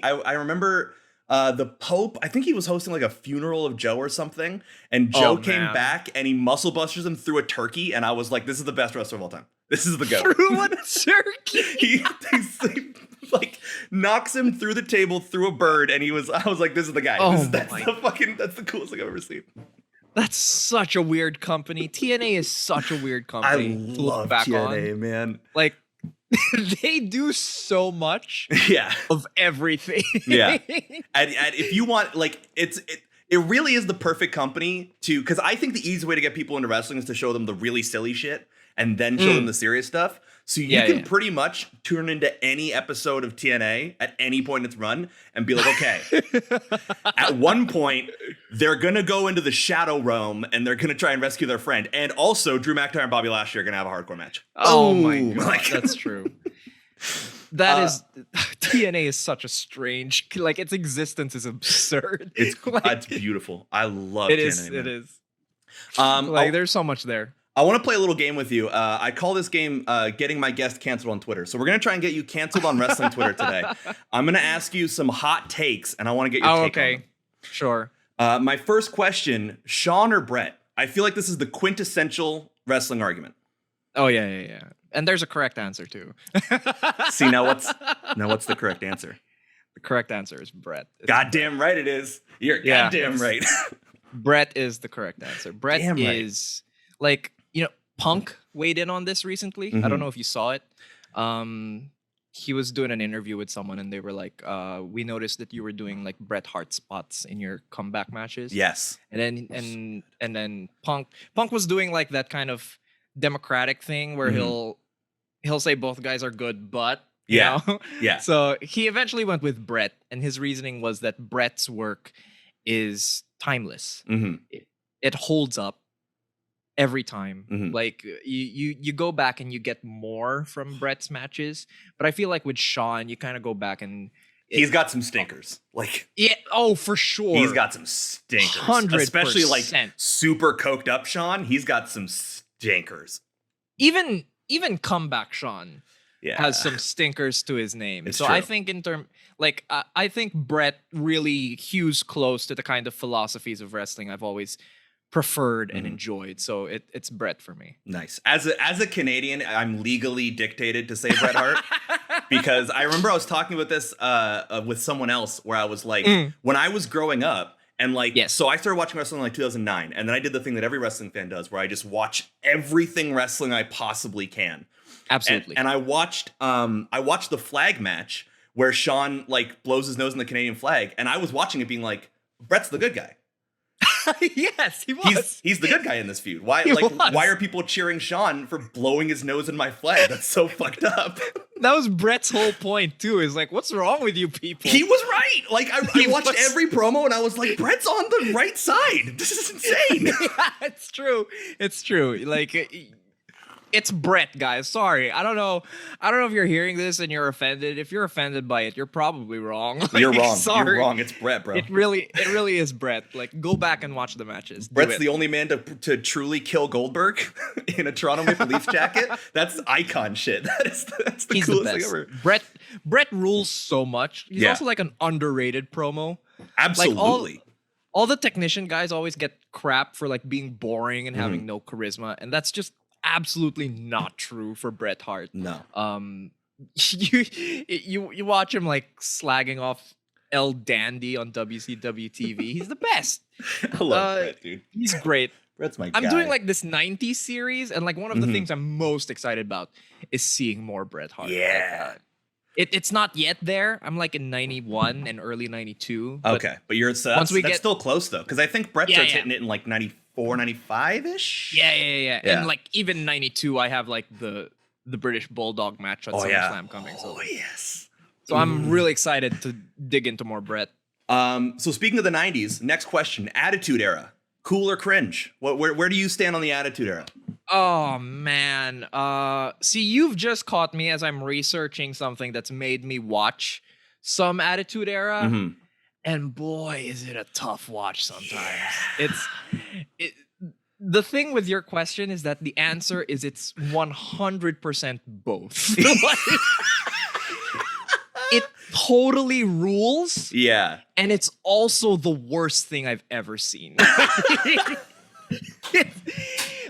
I remember the Pope, I think he was hosting like a funeral of Joe or something, and Joe came back and he muscle busters him through a turkey, and I was like, this is the best wrestler of all time. This is the GOAT. Through a turkey? he like knocks him through the table, through a bird, and I was like, this is the guy. Oh That's the coolest thing I've ever seen. That's such a weird company. TNA is such a weird company. I love TNA, man. Like, they do so much of everything. Yeah. And if you want, like, it really is the perfect company because I think the easy way to get people into wrestling is to show them the really silly shit and then show them the serious stuff. So you can pretty much tune into any episode of TNA at any point in its run and be like, okay, at one point, they're going to go into the Shadow Realm and they're going to try and rescue their friend. And also, Drew McIntyre and Bobby Lashley are going to have a hardcore match. Oh my God, that's true. That is TNA is such a strange, like, its existence is absurd. It's like, beautiful. I love it. TNA. It is. Like, there's so much there. I want to play a little game with you. I call this game getting my guest canceled on Twitter. So we're going to try and get you canceled on wrestling Twitter today. I'm going to ask you some hot takes, and I want to get your take on them. Sure. My first question, Sean or Brett? I feel like this is the quintessential wrestling argument. Oh, yeah. And there's a correct answer, too. See, now what's the correct answer? The correct answer is Brett. Goddamn right it is. You're goddamn right. Brett is the correct answer. Brett is, like, Punk weighed in on this recently. I don't know if you saw it. He was doing an interview with someone and they were like, we noticed that you were doing like Bret Hart spots in your comeback matches. Yes. And then Punk was doing like that kind of democratic thing where he'll say both guys are good, but you know? Yeah. So he eventually went with Bret, and his reasoning was that Bret's work is timeless. It holds up every time. Like you go back and you get more from Bret's matches, but I feel like with Sean, you kind of go back and he's got some stinkers. Like, for sure. He's got some stinkers. 100%. Especially like super coked up Sean. He's got some stinkers. Even comeback Sean has some stinkers to his name. It's so true. I think I think Bret really hews close to the kind of philosophies of wrestling I've always preferred and enjoyed. So it's Bret for me. Nice. As a Canadian, I'm legally dictated to say Bret Hart because I remember I was talking about this with someone else where I was like, when I was growing up and like, so I started watching wrestling in like 2009, and then I did the thing that every wrestling fan does where I just watch everything wrestling I possibly can. Absolutely. And I watched the flag match where Sean like blows his nose in the Canadian flag, and I was watching it being like, Bret's the good guy. Yes, he was. He's the good guy in this feud. Why are people cheering Sean for blowing his nose in my flag? That's so fucked up. That was Bret's whole point too. Is like, what's wrong with you people? He was right. Like I watched every promo and I was like, Bret's on the right side. This is insane. Yeah, it's true. It's true. Like, it's Bret, guys. Sorry. I don't know if you're hearing this and you're offended. If you're offended by it, you're probably wrong. Like, you're wrong. Sorry. You're wrong. It's Bret, bro. It really is Bret. Like, go back and watch the matches. Bret's the only man to truly kill Goldberg in a Toronto Maple Leafs jacket. That's icon shit. That's the coolest thing ever. Bret rules so much. He's also like an underrated promo. Absolutely. Like all the technician guys always get crap for like being boring and having no charisma, and that's just absolutely not true for Bret Hart. No. You watch him like slagging off El Dandy on WCW TV. He's the best. I love Bret, dude. He's great. Bret's my guy. I'm doing like this 90s series, and like one of the things I'm most excited about is seeing more Bret Hart. Yeah. It's not yet there. I'm like in 91 and early 92. Okay, but you're that's still close though, because I think Bret starts hitting it in like 94, 95-ish. Yeah. And like even 92, I have like the British Bulldog match on SummerSlam coming. So. Oh yes. So I'm really excited to dig into more Bret. So speaking of the 90s, next question: Attitude Era, cool or cringe? Where do you stand on the Attitude Era? Oh man. See, you've just caught me as I'm researching something that's made me watch some Attitude Era. And boy, is it a tough watch sometimes. The thing with your question is that the answer is it's 100% both. It totally rules. Yeah. And it's also the worst thing I've ever seen.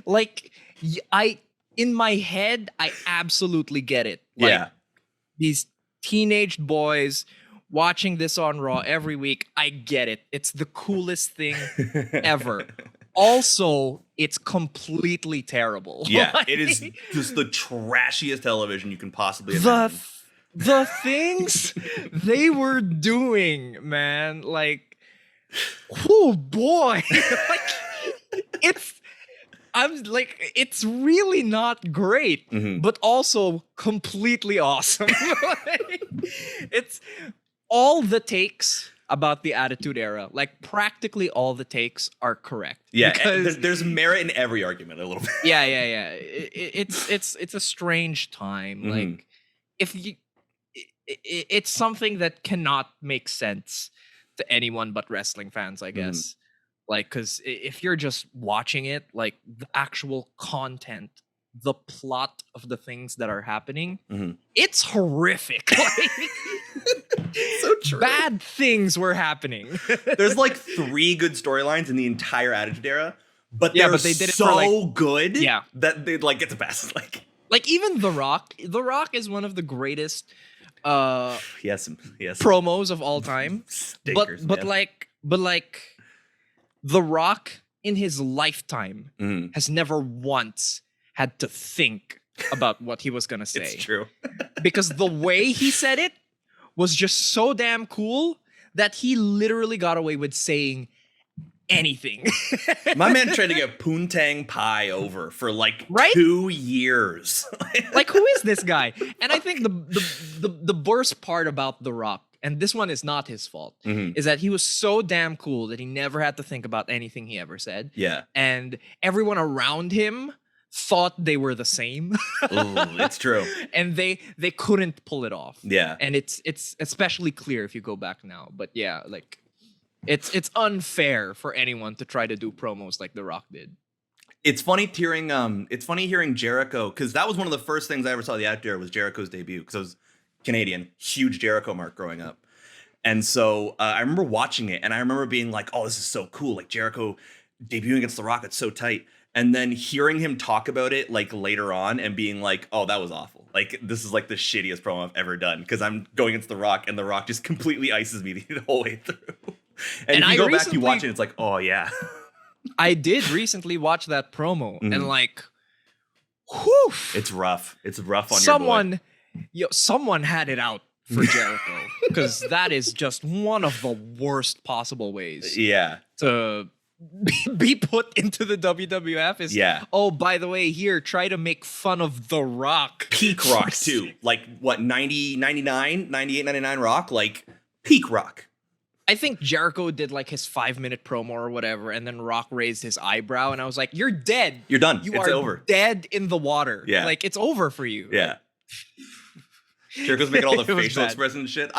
Like, in my head, I absolutely get it. Like, these teenage boys watching this on Raw every week. I get it. It's the coolest thing ever. Also, it's completely terrible. Yeah, Like, it is just the trashiest television you can possibly imagine. the things they were doing, man. Like, oh boy. Like, it's really not great, but also completely awesome. Like, it's all the takes about the Attitude Era, like practically all the takes are correct. Yeah, because there's merit in every argument a little bit. yeah. It's a strange time. Like, if you, it's something that cannot make sense to anyone but wrestling fans, I guess. Like, because if you're just watching it, like the actual content, the plot of the things that are happening, it's horrific. Like, So true. bad things were happening. There's like 3 good storylines in the entire Attitude Era, but Yeah, they're but they did it so for, like- good Yeah. that they like get the pass. Like, even The Rock. The Rock is one of the greatest Yes. promos of all time. Stinkers, but man. like The Rock in his lifetime has never once had to think about what he was gonna say. It's true. Because the way he said it was just so damn cool that he literally got away with saying anything. My man tried to get Poontang Pie over for like Right? 2 years. Like, who is this guy? And I think the worst part about The Rock, and this one is not his fault, is that he was so damn cool that he never had to think about anything he ever said. Yeah. And everyone around him thought they were the same. Ooh, it's true. And they couldn't pull it off. Yeah. And it's especially clear if you go back now. But yeah, like it's unfair for anyone to try to do promos like The Rock did. It's funny hearing Jericho, because that was one of the first things I ever saw at the Attitude Era was Jericho's debut, because I was Canadian, huge Jericho mark growing up. And so I remember watching it, and I remember being like, oh, this is so cool. Like, Jericho debuting against The Rock, it's so tight. And then hearing him talk about it like later on and being like, oh, that was awful. Like, this is like the shittiest promo I've ever done, because I'm going against The Rock, and The Rock just completely ices me the whole way through. And if you go back, you watch it, it's like, oh, yeah. I did recently watch that promo, and like, whew, It's rough. It's rough on your boy. someone had it out for Jericho, because that is just one of the worst possible ways Yeah. to be put into the WWF. Is, oh, by the way, here, try to make fun of The Rock. Peak Rock, too. Like, what, 90, 99, 98, 99 Rock? Like, peak Rock. I think Jericho did like his 5-minute promo or whatever, and then Rock raised his eyebrow, and I was like, "You're dead. You're done. You It's are over. dead in the water. Yeah. Like, it's over for you." Yeah. Jericho's making all the It was facial bad. expressions and shit.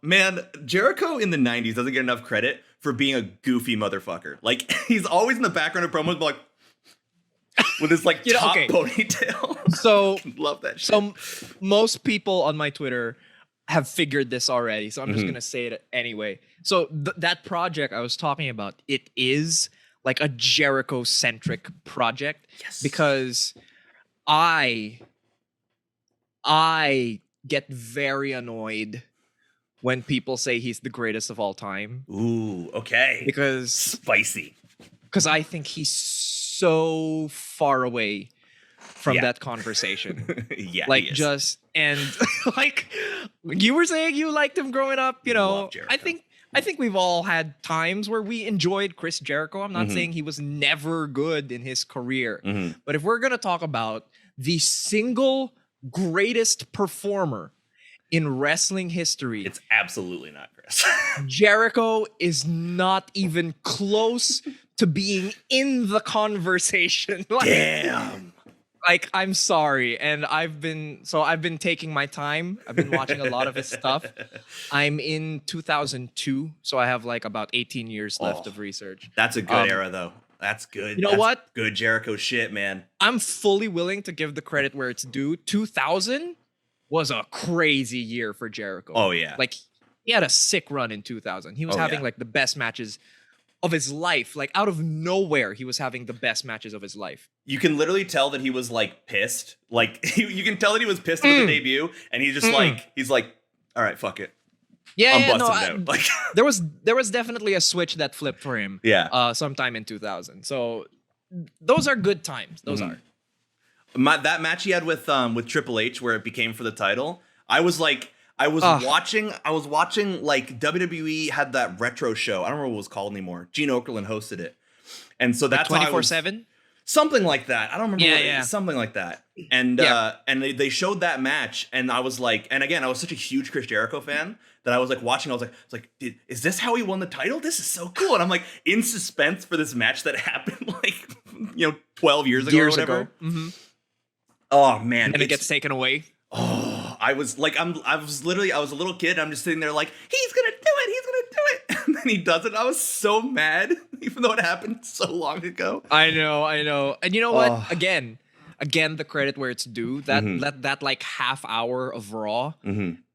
Man, Jericho in the 90s doesn't get enough credit for being a goofy motherfucker. Like, he's always in the background of promos, but like, with his like top ponytail. So love that shit. So most people on my Twitter have figured this already, so I'm just gonna say it anyway. So that project I was talking about, it is like a Jericho-centric project. Yes. Because I get very annoyed when people say he's the greatest of all time. Ooh, okay. Because spicy. Because I think he's so far away from that conversation. Yeah, like he is. just and like you were saying you liked him growing up, you know. I think we've all had times where we enjoyed Chris Jericho. I'm not saying he was never good in his career. But if we're going to talk about the single greatest performer in wrestling history, it's absolutely not Chris. Jericho is not even close to being in the conversation. Like, damn. Like, I'm sorry. And I've been taking my time. I've been watching a lot of his stuff. I'm in 2002, so I have like about 18 years left of research. That's a good era, though. That's good. You know what? Good Jericho shit, man. I'm fully willing to give the credit where it's due. 2000 was a crazy year for Jericho. Oh, yeah. Like, he had a sick run in 2000. He was having like the best matches of his life. Like, out of nowhere, he was having the best matches of his life. You can literally tell that he was like pissed. Like, you can tell that he was pissed with the debut, and he's just like, all right, fuck it. Yeah, I'm yeah, no, busting it out. Like, there was definitely a switch that flipped for him. yeah. Sometime in 2000. So those are good times. Those are. That match he had with Triple H where it became for the title. I was Ugh. watching like WWE had that retro show. I don't remember what it was called anymore. Gene Okerlund hosted it. And so that's 24/7. something like that. I don't remember Yeah, what it yeah. is. Something like that. And Yeah. and they showed that match and I was like, and again, I was such a huge Chris Jericho fan that I was like watching, I was like, is this how he won the title? This is so cool. And I'm like in suspense for this match that happened like 12 years ago or whatever. Mm-hmm. Oh man. And it gets taken away. Oh, I was a little kid. I'm just sitting there like, he's gonna do it. And then he does it. I was so mad, even though it happened so long ago. I know. And you know what? Oh. Again, the credit where it's due. That like half hour of Raw,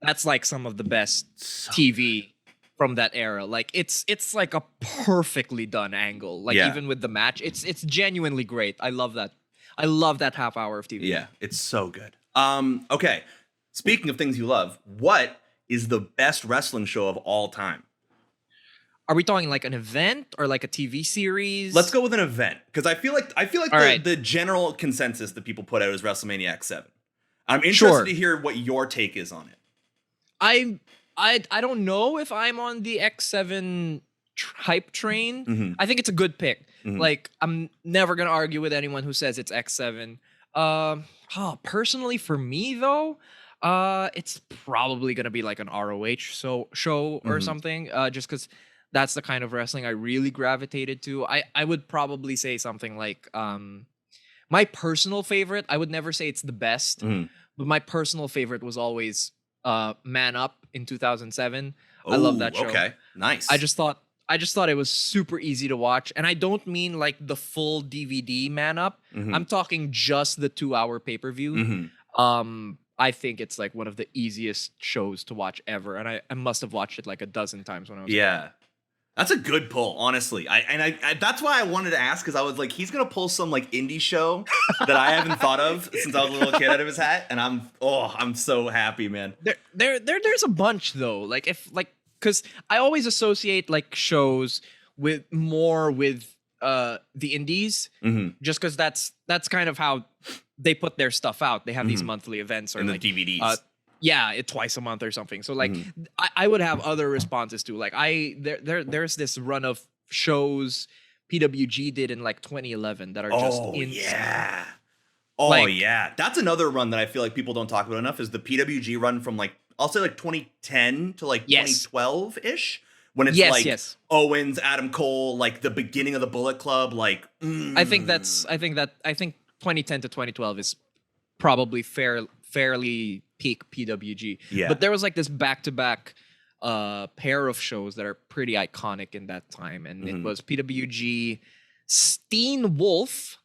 that's like some of the best TV from that era. Like it's like a perfectly done angle. Like even with the match, it's genuinely great. I love that. I love that half hour of TV. Yeah, it's so good. Okay. Speaking of things you love, what is the best wrestling show of all time? Are we talking like an event or like a TV series? Let's go with an event because I feel like right. the general consensus that people put out is WrestleMania X7. I'm interested to hear what your take is on it. I don't know if I'm on the X7 hype train. I think it's a good pick. Like I'm never gonna argue with anyone who says it's X7. Personally for me though, it's probably gonna be like an ROH show or something. Just because that's the kind of wrestling I really gravitated to. I would probably say something like my personal favorite. I would never say it's the best, but my personal favorite was always Man Up in 2007. I love that show. Okay, nice. I just thought it was super easy to watch. And I don't mean like the full DVD Man Up. I'm talking just the 2-hour pay-per-view. I think it's like one of the easiest shows to watch ever. And I must have watched it like a dozen times when I was young. That's a good pull, honestly. I that's why I wanted to ask, because I was like, he's gonna pull some like indie show that I haven't thought of since I was a little kid out of his hat, and I'm so happy, man. There's a bunch though. Like because I always associate like shows with the indies, just because that's kind of how they put their stuff out. They have these monthly events or and like the DVDs. Twice a month or something. So like I would have other responses to like there's this run of shows PWG did in like 2011 that are just insane. That's another run that I feel like people don't talk about enough is the PWG run from like I'll say like 2010 to like 2012 ish when it's Owens, Adam Cole, like the beginning of the Bullet Club. Like I think 2010 to 2012 is probably fairly peak PWG. Yeah. But there was like this back-to-back pair of shows that are pretty iconic in that time. And it was PWG Steen Wolf,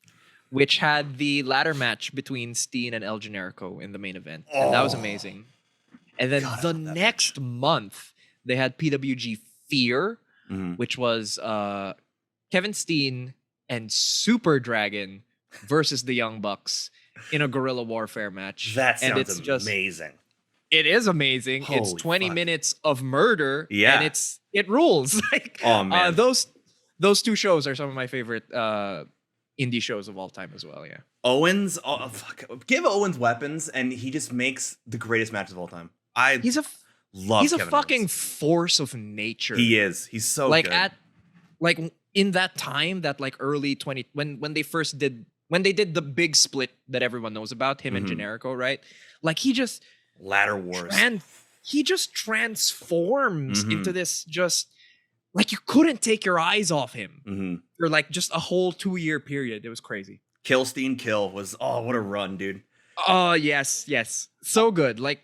which had the ladder match between Steen and El Generico in the main event. And that was amazing. And then the next month, they had PWG Fear, which was Kevin Steen and Super Dragon versus the Young Bucks in a guerrilla warfare match. That sounds and it's just amazing. It is amazing. Holy it's 20 fuck. minutes of murder. Yeah. And it rules. Like, oh man. Those two shows are some of my favorite indie shows of all time as well. Yeah. Owens, give Owens weapons and he just makes the greatest matches of all time. He's a Kevin fucking Owens. force of nature. He is. He's so like good. In that time, that like early 20 when they did the big split that everyone knows about, him and Generico, right? Like he just Ladder Wars. And he just transforms into this just like you couldn't take your eyes off him for like just a whole 2-year period. It was crazy. Kill Steen Kill was what a run, dude. Oh, yes. So good. Like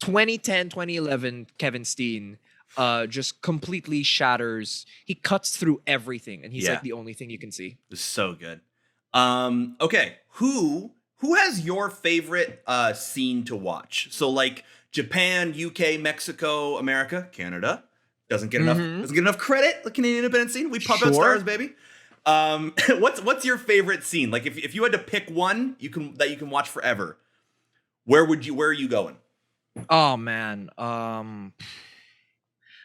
2010, 2011, Kevin Steen just completely shatters. He cuts through everything, and he's like the only thing you can see. It's so good. Okay, who has your favorite scene to watch? So like Japan, UK, Mexico, America, Canada doesn't get enough credit. The Canadian independent scene, we pump out stars, baby. What's your favorite scene? Like if you had to pick one, that you can watch forever. Where are you going? Oh man.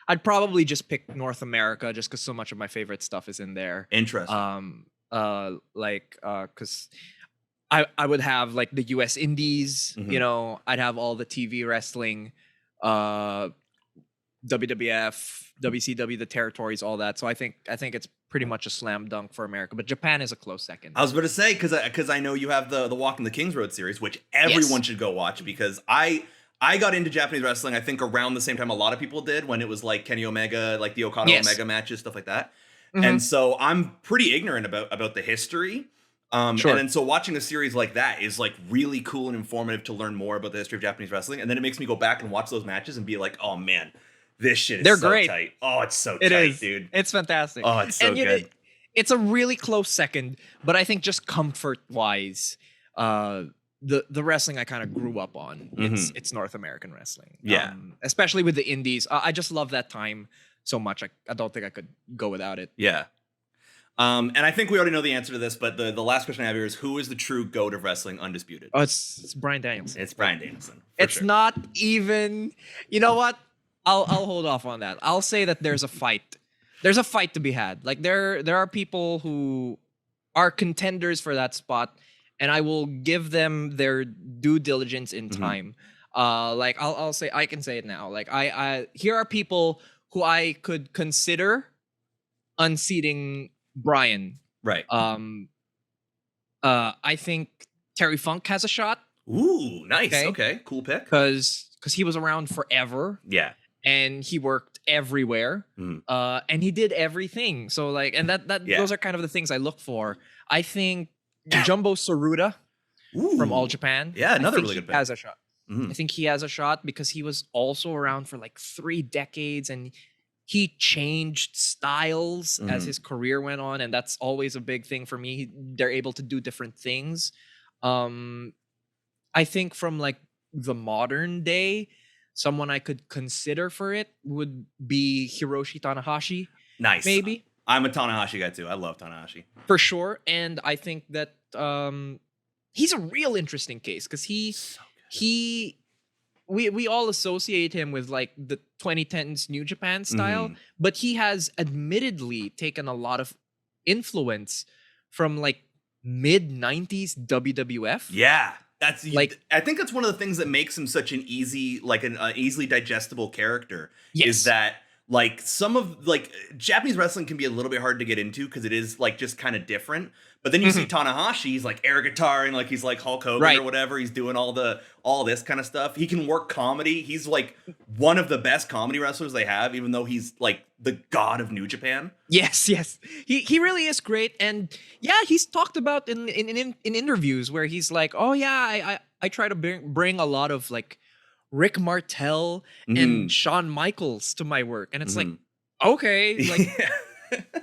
I'd probably just pick North America just because so much of my favorite stuff is in there. Interesting. Because I would have like the US Indies, Mhm. you know, I'd have all the TV wrestling, uh WWF, WCW, the territories, all that. So I think it's pretty much a slam dunk for America, but Japan is a close second. I was about to say because I know you have the Walking the Kings Road series, which Yes. everyone should go watch because I got into Japanese wrestling I think around the same time a lot of people did when it was like Kenny Omega, like the Okada Yes. Omega matches, stuff like that. Mhm. And so I'm pretty ignorant about the history. Sure. And then so watching a series like that is like really cool and informative to learn more about the history of Japanese wrestling. And then it makes me go back and watch those matches and be like, oh man, this shit is They're so great. tight. Oh, it's so It tight, is, dude. It's fantastic. Oh, it's so you know, good. it's a really close second, but I think just comfort wise, the wrestling I kind of grew up on, it's North American wrestling. Yeah. Especially with the indies. I just love that time so much. I don't think I could go without it. Yeah. And I think we already know the answer to this, but the last question I have here is who is the true GOAT of wrestling undisputed? Oh, it's Bryan Danielson. It's Bryan Danielson. It's not even. You know what? I'll hold off on that. I'll say that there's a fight. There's a fight to be had. Like there are people who are contenders for that spot, and I will give them their due diligence in time. Like I'll say I can say it now. Like I here are people who I could consider unseating Bryan. Right. I think Terry Funk has a shot. Ooh, nice. Okay. Cool pick. Because he was around forever. Yeah. And he worked everywhere. And he did everything. So like, and that those are kind of the things I look for. I think Jumbo Tsuruta from All Japan. Yeah, another really good pick. Has a shot. I think he has a shot because he was also around for like 3 decades and he changed styles as his career went on, and that's always a big thing for me. They're able to do different things. I think from like the modern day, someone I could consider for it would be Hiroshi Tanahashi. Nice. Maybe. I'm a Tanahashi guy too. I love Tanahashi. For sure. And I think that he's a real interesting case because we all associate him with like the 2010s New Japan style, but he has admittedly taken a lot of influence from like mid 90s WWF. Yeah. That's like, I think that's one of the things that makes him such an easy, like an easily digestible character. Yes. Is that like some of like Japanese wrestling can be a little bit hard to get into because it is like just kind of different. But then you see Tanahashi, he's like air guitaring, like he's like Hulk Hogan or whatever. He's doing all this kind of stuff. He can work comedy. He's like one of the best comedy wrestlers they have, even though he's like the god of New Japan. Yes. He really is great. And yeah, he's talked about in interviews where he's like, oh yeah, I try to bring a lot of like Rick Martel and Shawn Michaels to my work. And it's like, okay, like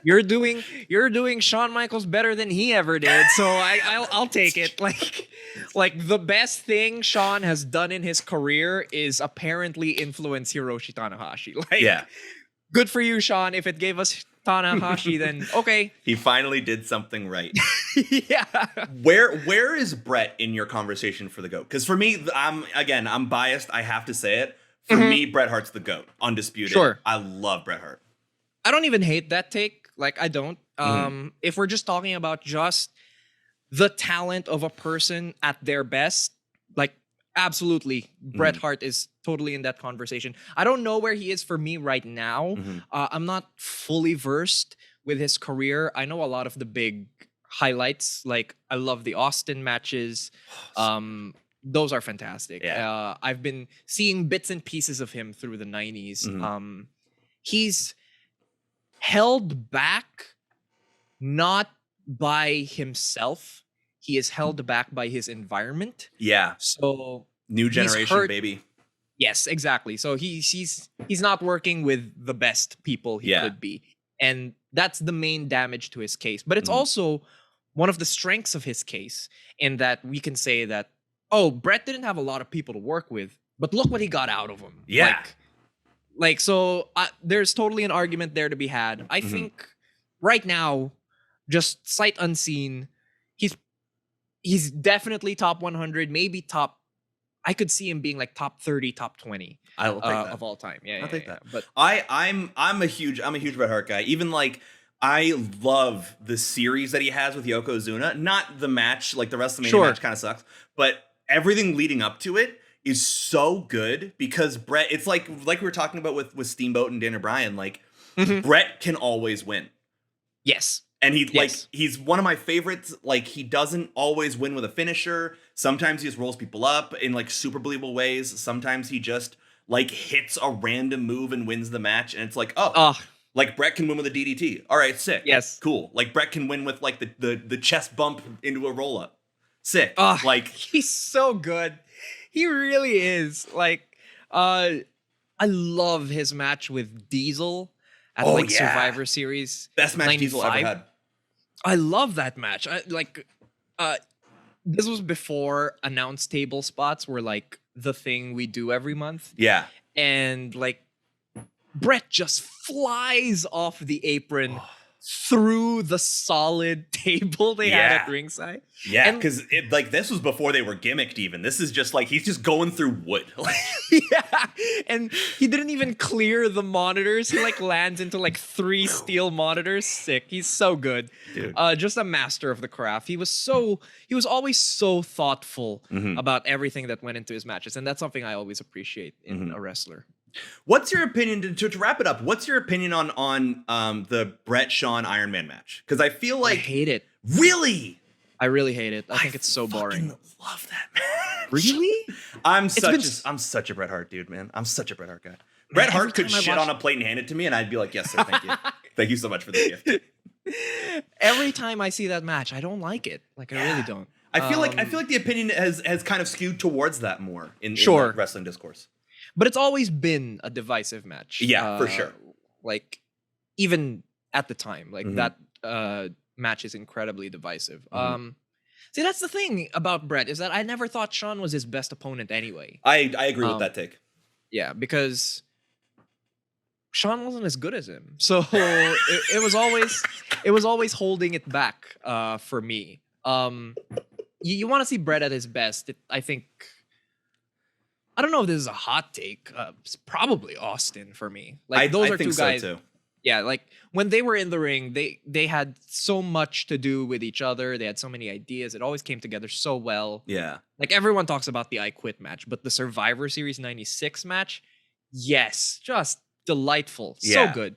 you're doing Shawn Michaels better than he ever did. So I'll take it. Like the best thing Shawn has done in his career is apparently influence Hiroshi Tanahashi. Like, good for you, Shawn. If it gave us Tanahashi, then okay. He finally did something right. Yeah. Where is Bret in your conversation for the GOAT? Because for me, I'm biased. I have to say it. For me, Bret Hart's the GOAT, undisputed. Sure. I love Bret Hart. I don't even hate that take. Like, I don't. If we're just talking about just the talent of a person at their best, like, absolutely, Bret Hart is totally in that conversation. I don't know where he is for me right now. I'm not fully versed with his career. I know a lot of the big highlights. Like, I love the Austin matches. Those are fantastic. Yeah. I've been seeing bits and pieces of him through the 90s. He's held back not by himself. He is held back by his environment. Yeah. So new generation, baby. Yes, exactly. So he's not working with the best people he could be. And that's the main damage to his case. But it's also one of the strengths of his case in that we can say that, oh, Bret didn't have a lot of people to work with, but look what he got out of him. Yeah. Like so there's totally an argument there to be had. I think right now, just sight unseen, he's definitely top 100, maybe top I could see him being like top 30, top 20 I'll take that. of all time. Yeah, I'll take that. But I'm a huge Bret Hart guy. Even like I love the series that he has with Yokozuna. Not the match, like the WrestleMania match kind of sucks, but everything leading up to it is so good because Bret. It's like we were talking about with Steamboat and Daniel Bryan. Like Bret can always win. yes. And he's one of my favorites. Like he doesn't always win with a finisher. Sometimes he just rolls people up in like super believable ways. Sometimes he just like hits a random move and wins the match. And it's like, like Bret can win with a DDT. All right, sick. Yes. Cool. Like Bret can win with like the chest bump into a roll up. Sick. Like he's so good. He really is. Like I love his match with Diesel at Survivor Series. Best match 95. Diesel ever had. I love that match. This was before announce table spots were like the thing we do every month. Yeah. And like Bret just flies off the apron through the solid table they had at ringside. Yeah, because like this was before they were gimmicked even. This is just like he's just going through wood. Yeah, and he didn't even clear the monitors. He like lands into like 3 steel monitors. Sick. He's so good. Dude. Just a master of the craft. He was always so thoughtful about everything that went into his matches. And that's something I always appreciate in a wrestler. What's your opinion to wrap it up? What's your opinion on the Bret Shawn Iron Man match? Because I feel like I hate it. Really, I really hate it. I think it's so boring. Love that match. Really? I'm such a Bret Hart dude, man. I'm such a Bret Hart guy. Bret Hart could shit on a plate and hand it to me, and I'd be like, "Yes, sir, thank you, thank you so much for the gift." Every time I see that match, I don't like it. Like I really don't. I feel like the opinion has kind of skewed towards that more in the wrestling discourse. But it's always been a divisive match. Yeah, for sure. Like, even at the time, like that match is incredibly divisive. See, that's the thing about Bret is that I never thought Shawn was his best opponent anyway. I agree with that take. Yeah, because Shawn wasn't as good as him, so it was always holding it back for me. You want to see Bret at his best? I think. I don't know if this is a hot take. It's probably Austin for me. Like those are two guys. So too. Yeah, like when they were in the ring, they had so much to do with each other. They had so many ideas. It always came together so well. Yeah. Like everyone talks about the I Quit match, but the Survivor Series 96 match, yes, just delightful. Yeah. So good.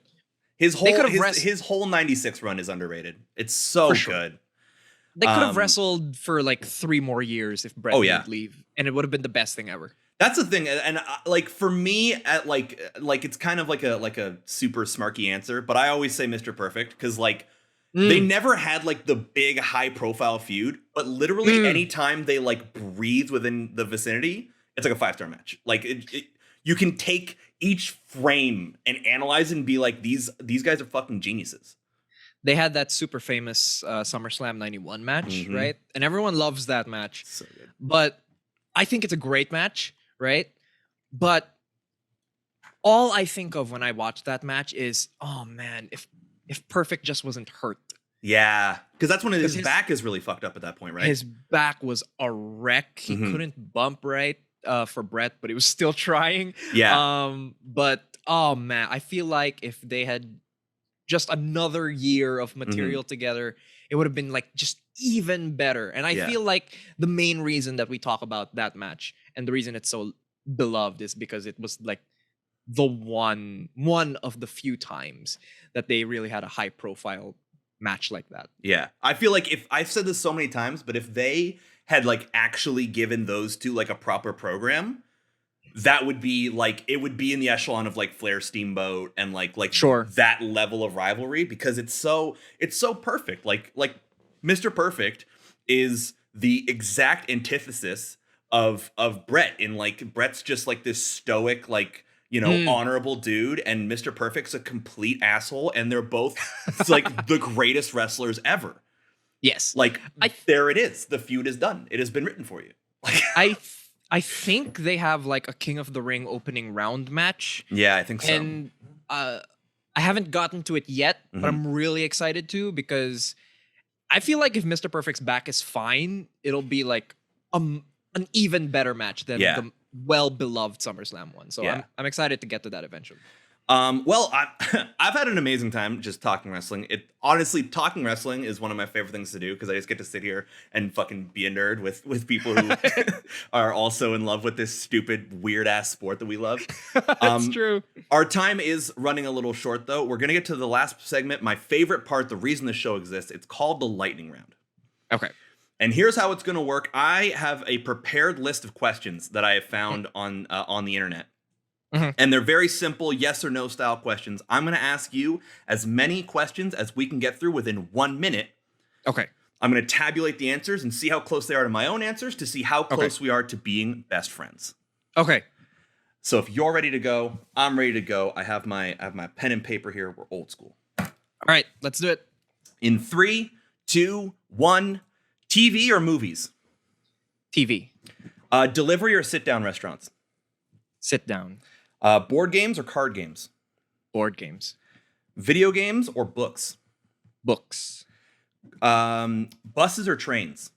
His whole 96 run is underrated. It's so good. They could have wrestled for like 3 more years if Bret didn't leave, and it would have been the best thing ever. That's the thing, and like for me, at like it's kind of like a super smarky answer, but I always say Mr. Perfect because like they never had like the big high profile feud, but literally anytime they like breathe within the vicinity, it's like a 5-star match. Like you can take each frame and analyze it and be like these guys are fucking geniuses. They had that super famous SummerSlam 91 match, right? And everyone loves that match. So good. But I think it's a great match. Right? But all I think of when I watch that match is, oh man, if Perfect just wasn't hurt. Yeah. Because that's when his back is really fucked up at that point, right? His back was a wreck. He couldn't bump right for Bret, but he was still trying. Yeah. But oh man, I feel like if they had just another year of material together, it would have been like just even better. And I feel like the main reason that we talk about that match and the reason it's so beloved is because it was like the one of the few times that they really had a high profile match like that. Yeah. I feel like if I've said this so many times, but if they had like actually given those two like a proper program, that would be like, it would be in the echelon of like Flair Steamboat and like that level of rivalry because it's so perfect. Like Mr. Perfect is the exact antithesis of Bret in like Bret's just like this stoic, like, you know, honorable dude, and Mr. Perfect's a complete asshole, and they're both like the greatest wrestlers ever. Yes. Like there it is. The feud is done. It has been written for you. Like I think they have like a King of the Ring opening round match. Yeah, I think so. And I haven't gotten to it yet, but I'm really excited to because I feel like if Mr. Perfect's back is fine, it'll be like an even better match than Yeah. the well-beloved SummerSlam one. So Yeah. I'm excited to get to that eventually. Well, I've had an amazing time just talking wrestling. Honestly, talking wrestling is one of my favorite things to do because I just get to sit here and fucking be a nerd with people who are also in love with this stupid, weird ass sport that we love. That's true. Our time is running a little short, though. We're gonna get to the last segment. My favorite part, the reason the show exists. It's called the lightning round. Okay. And here's how it's gonna work. I have a prepared list of questions that I have found on the internet. Mhm. And they're very simple yes or no style questions. I'm going to ask you as many questions as we can get through within 1 minute. Okay. I'm going to tabulate the answers and see how close they are to my own answers to see how close we are to being best friends. Okay. So if you're ready to go, I'm ready to go. I have my pen and paper here. We're old school. All right, let's do it. In 3, 2, 1, TV or movies? TV. Delivery or sit-down restaurants? Sit down. Board games or card games? Board games. Video games or books? Books. Buses or trains?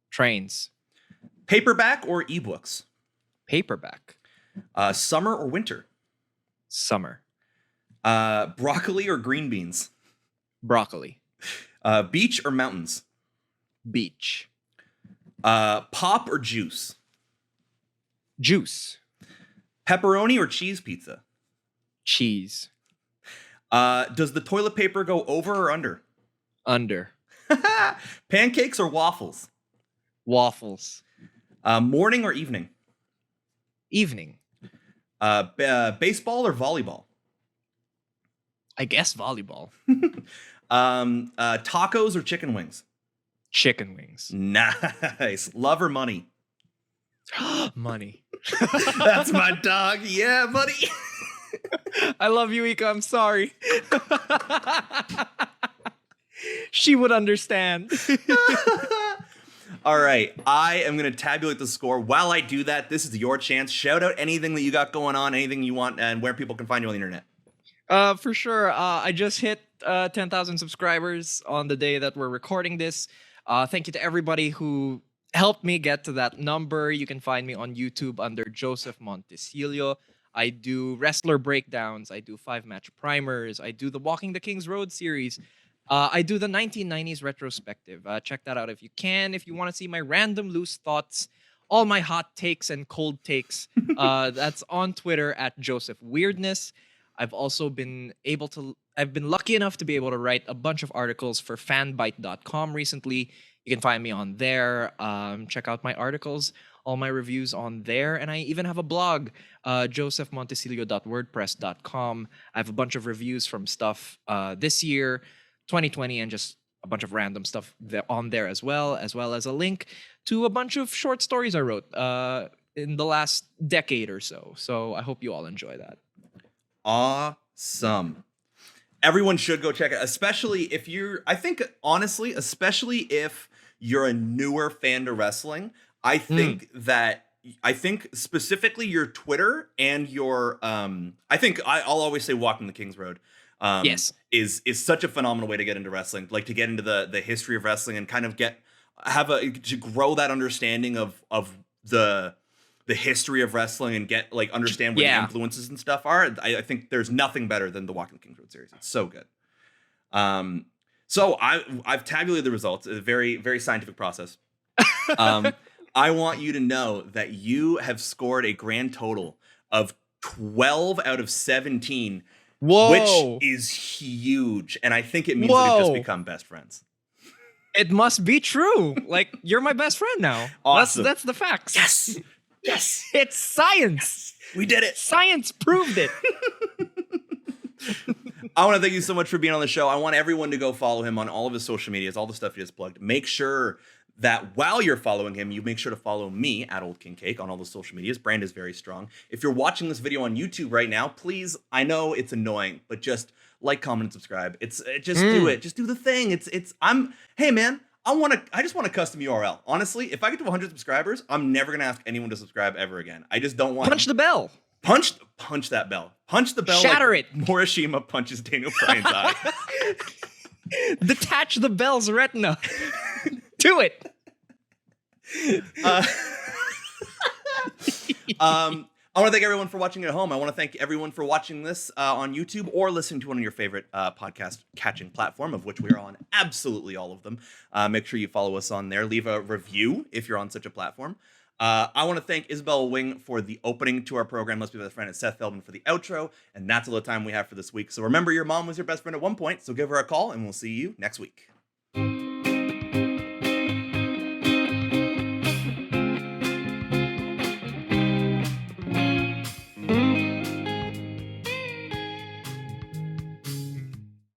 Trains. Paperback or ebooks? Paperback. Summer or winter? Summer. Broccoli or green beans? Broccoli. Beach or mountains? Beach. Pop or juice? Juice. Pepperoni or cheese pizza? Cheese. Does the toilet paper go over or under? Under. Pancakes or waffles? Waffles. Morning or evening? Evening. Baseball or volleyball? I guess volleyball. Tacos or chicken wings? Chicken wings. Nice. Love or money? Money. That's my dog. Yeah, buddy. I love you, Ika. I'm sorry. She would understand. All right. I am going to tabulate the score. While I do that, this is your chance. Shout out anything that you got going on, anything you want, and where people can find you on the internet. For sure. I just hit 10,000 subscribers on the day that we're recording this. Thank you to everybody who helped me get to that number. You can find me on YouTube under Joseph Montecillo. I do wrestler breakdowns. I do 5-match primers. I do the Walking the King's Road series. I do the 1990s retrospective. Check that out if you can. If you want to see my random loose thoughts, all my hot takes and cold takes, that's on Twitter at Joseph Weirdness. I've also been lucky enough to be able to write a bunch of articles for fanbyte.com recently. You can find me on there. Check out my articles, all my reviews on there. And I even have a blog, josephmontecillo.wordpress.com. I have a bunch of reviews from stuff this year, 2020, and just a bunch of random stuff on there as well as a link to a bunch of short stories I wrote in the last decade or so. So I hope you all enjoy that. Awesome. Everyone should go check it, especially if you're a newer fan to wrestling. I think specifically your Twitter and your I'll always say Walking the King's Road. Yes, is such a phenomenal way to get into wrestling, like to get into the history of wrestling and kind of to grow that understanding of the history of wrestling and understand what the influences and stuff are. I think there's nothing better than the Walking the King's Road series. It's so good. So I've tabulated the results. It's a very, very scientific process. I want you to know that you have scored a grand total of 12 out of 17. Whoa. Which is huge. And I think it means that we've just become best friends. It must be true. Like, you're my best friend now. Awesome. That's the facts. Yes. Yes. It's science. Yes. We did it. Science proved it. I want to thank you so much for being on the show. I want everyone to go follow him on all of his social medias, all the stuff he just plugged. Make sure that while you're following him, you make sure to follow me at OldKingCake on all the social medias. Brand is very strong. If you're watching this video on YouTube right now, please, I know it's annoying, but just like, comment, and subscribe. Do it. Just do the thing. Hey man, I just want a custom URL. Honestly, if I get to 100 subscribers, I'm never gonna ask anyone to subscribe ever again. I just don't want Punch the bell. Punch that bell. Punch the bell. Shatter it. Morishima punches Daniel Bryan's eye. Detach the bell's retina. Do it. I want to thank everyone for watching at home. I want to thank everyone for watching this on YouTube or listening to one of your favorite podcast catching platform, of which we are on absolutely all of them. Make sure you follow us on there. Leave a review if you're on such a platform. I want to thank Isabel Wing for the opening to our program. Let's Be Best Friend, and Seth Feldman for the outro. And that's all the time we have for this week. So remember, your mom was your best friend at one point. So give her a call, and we'll see you next week.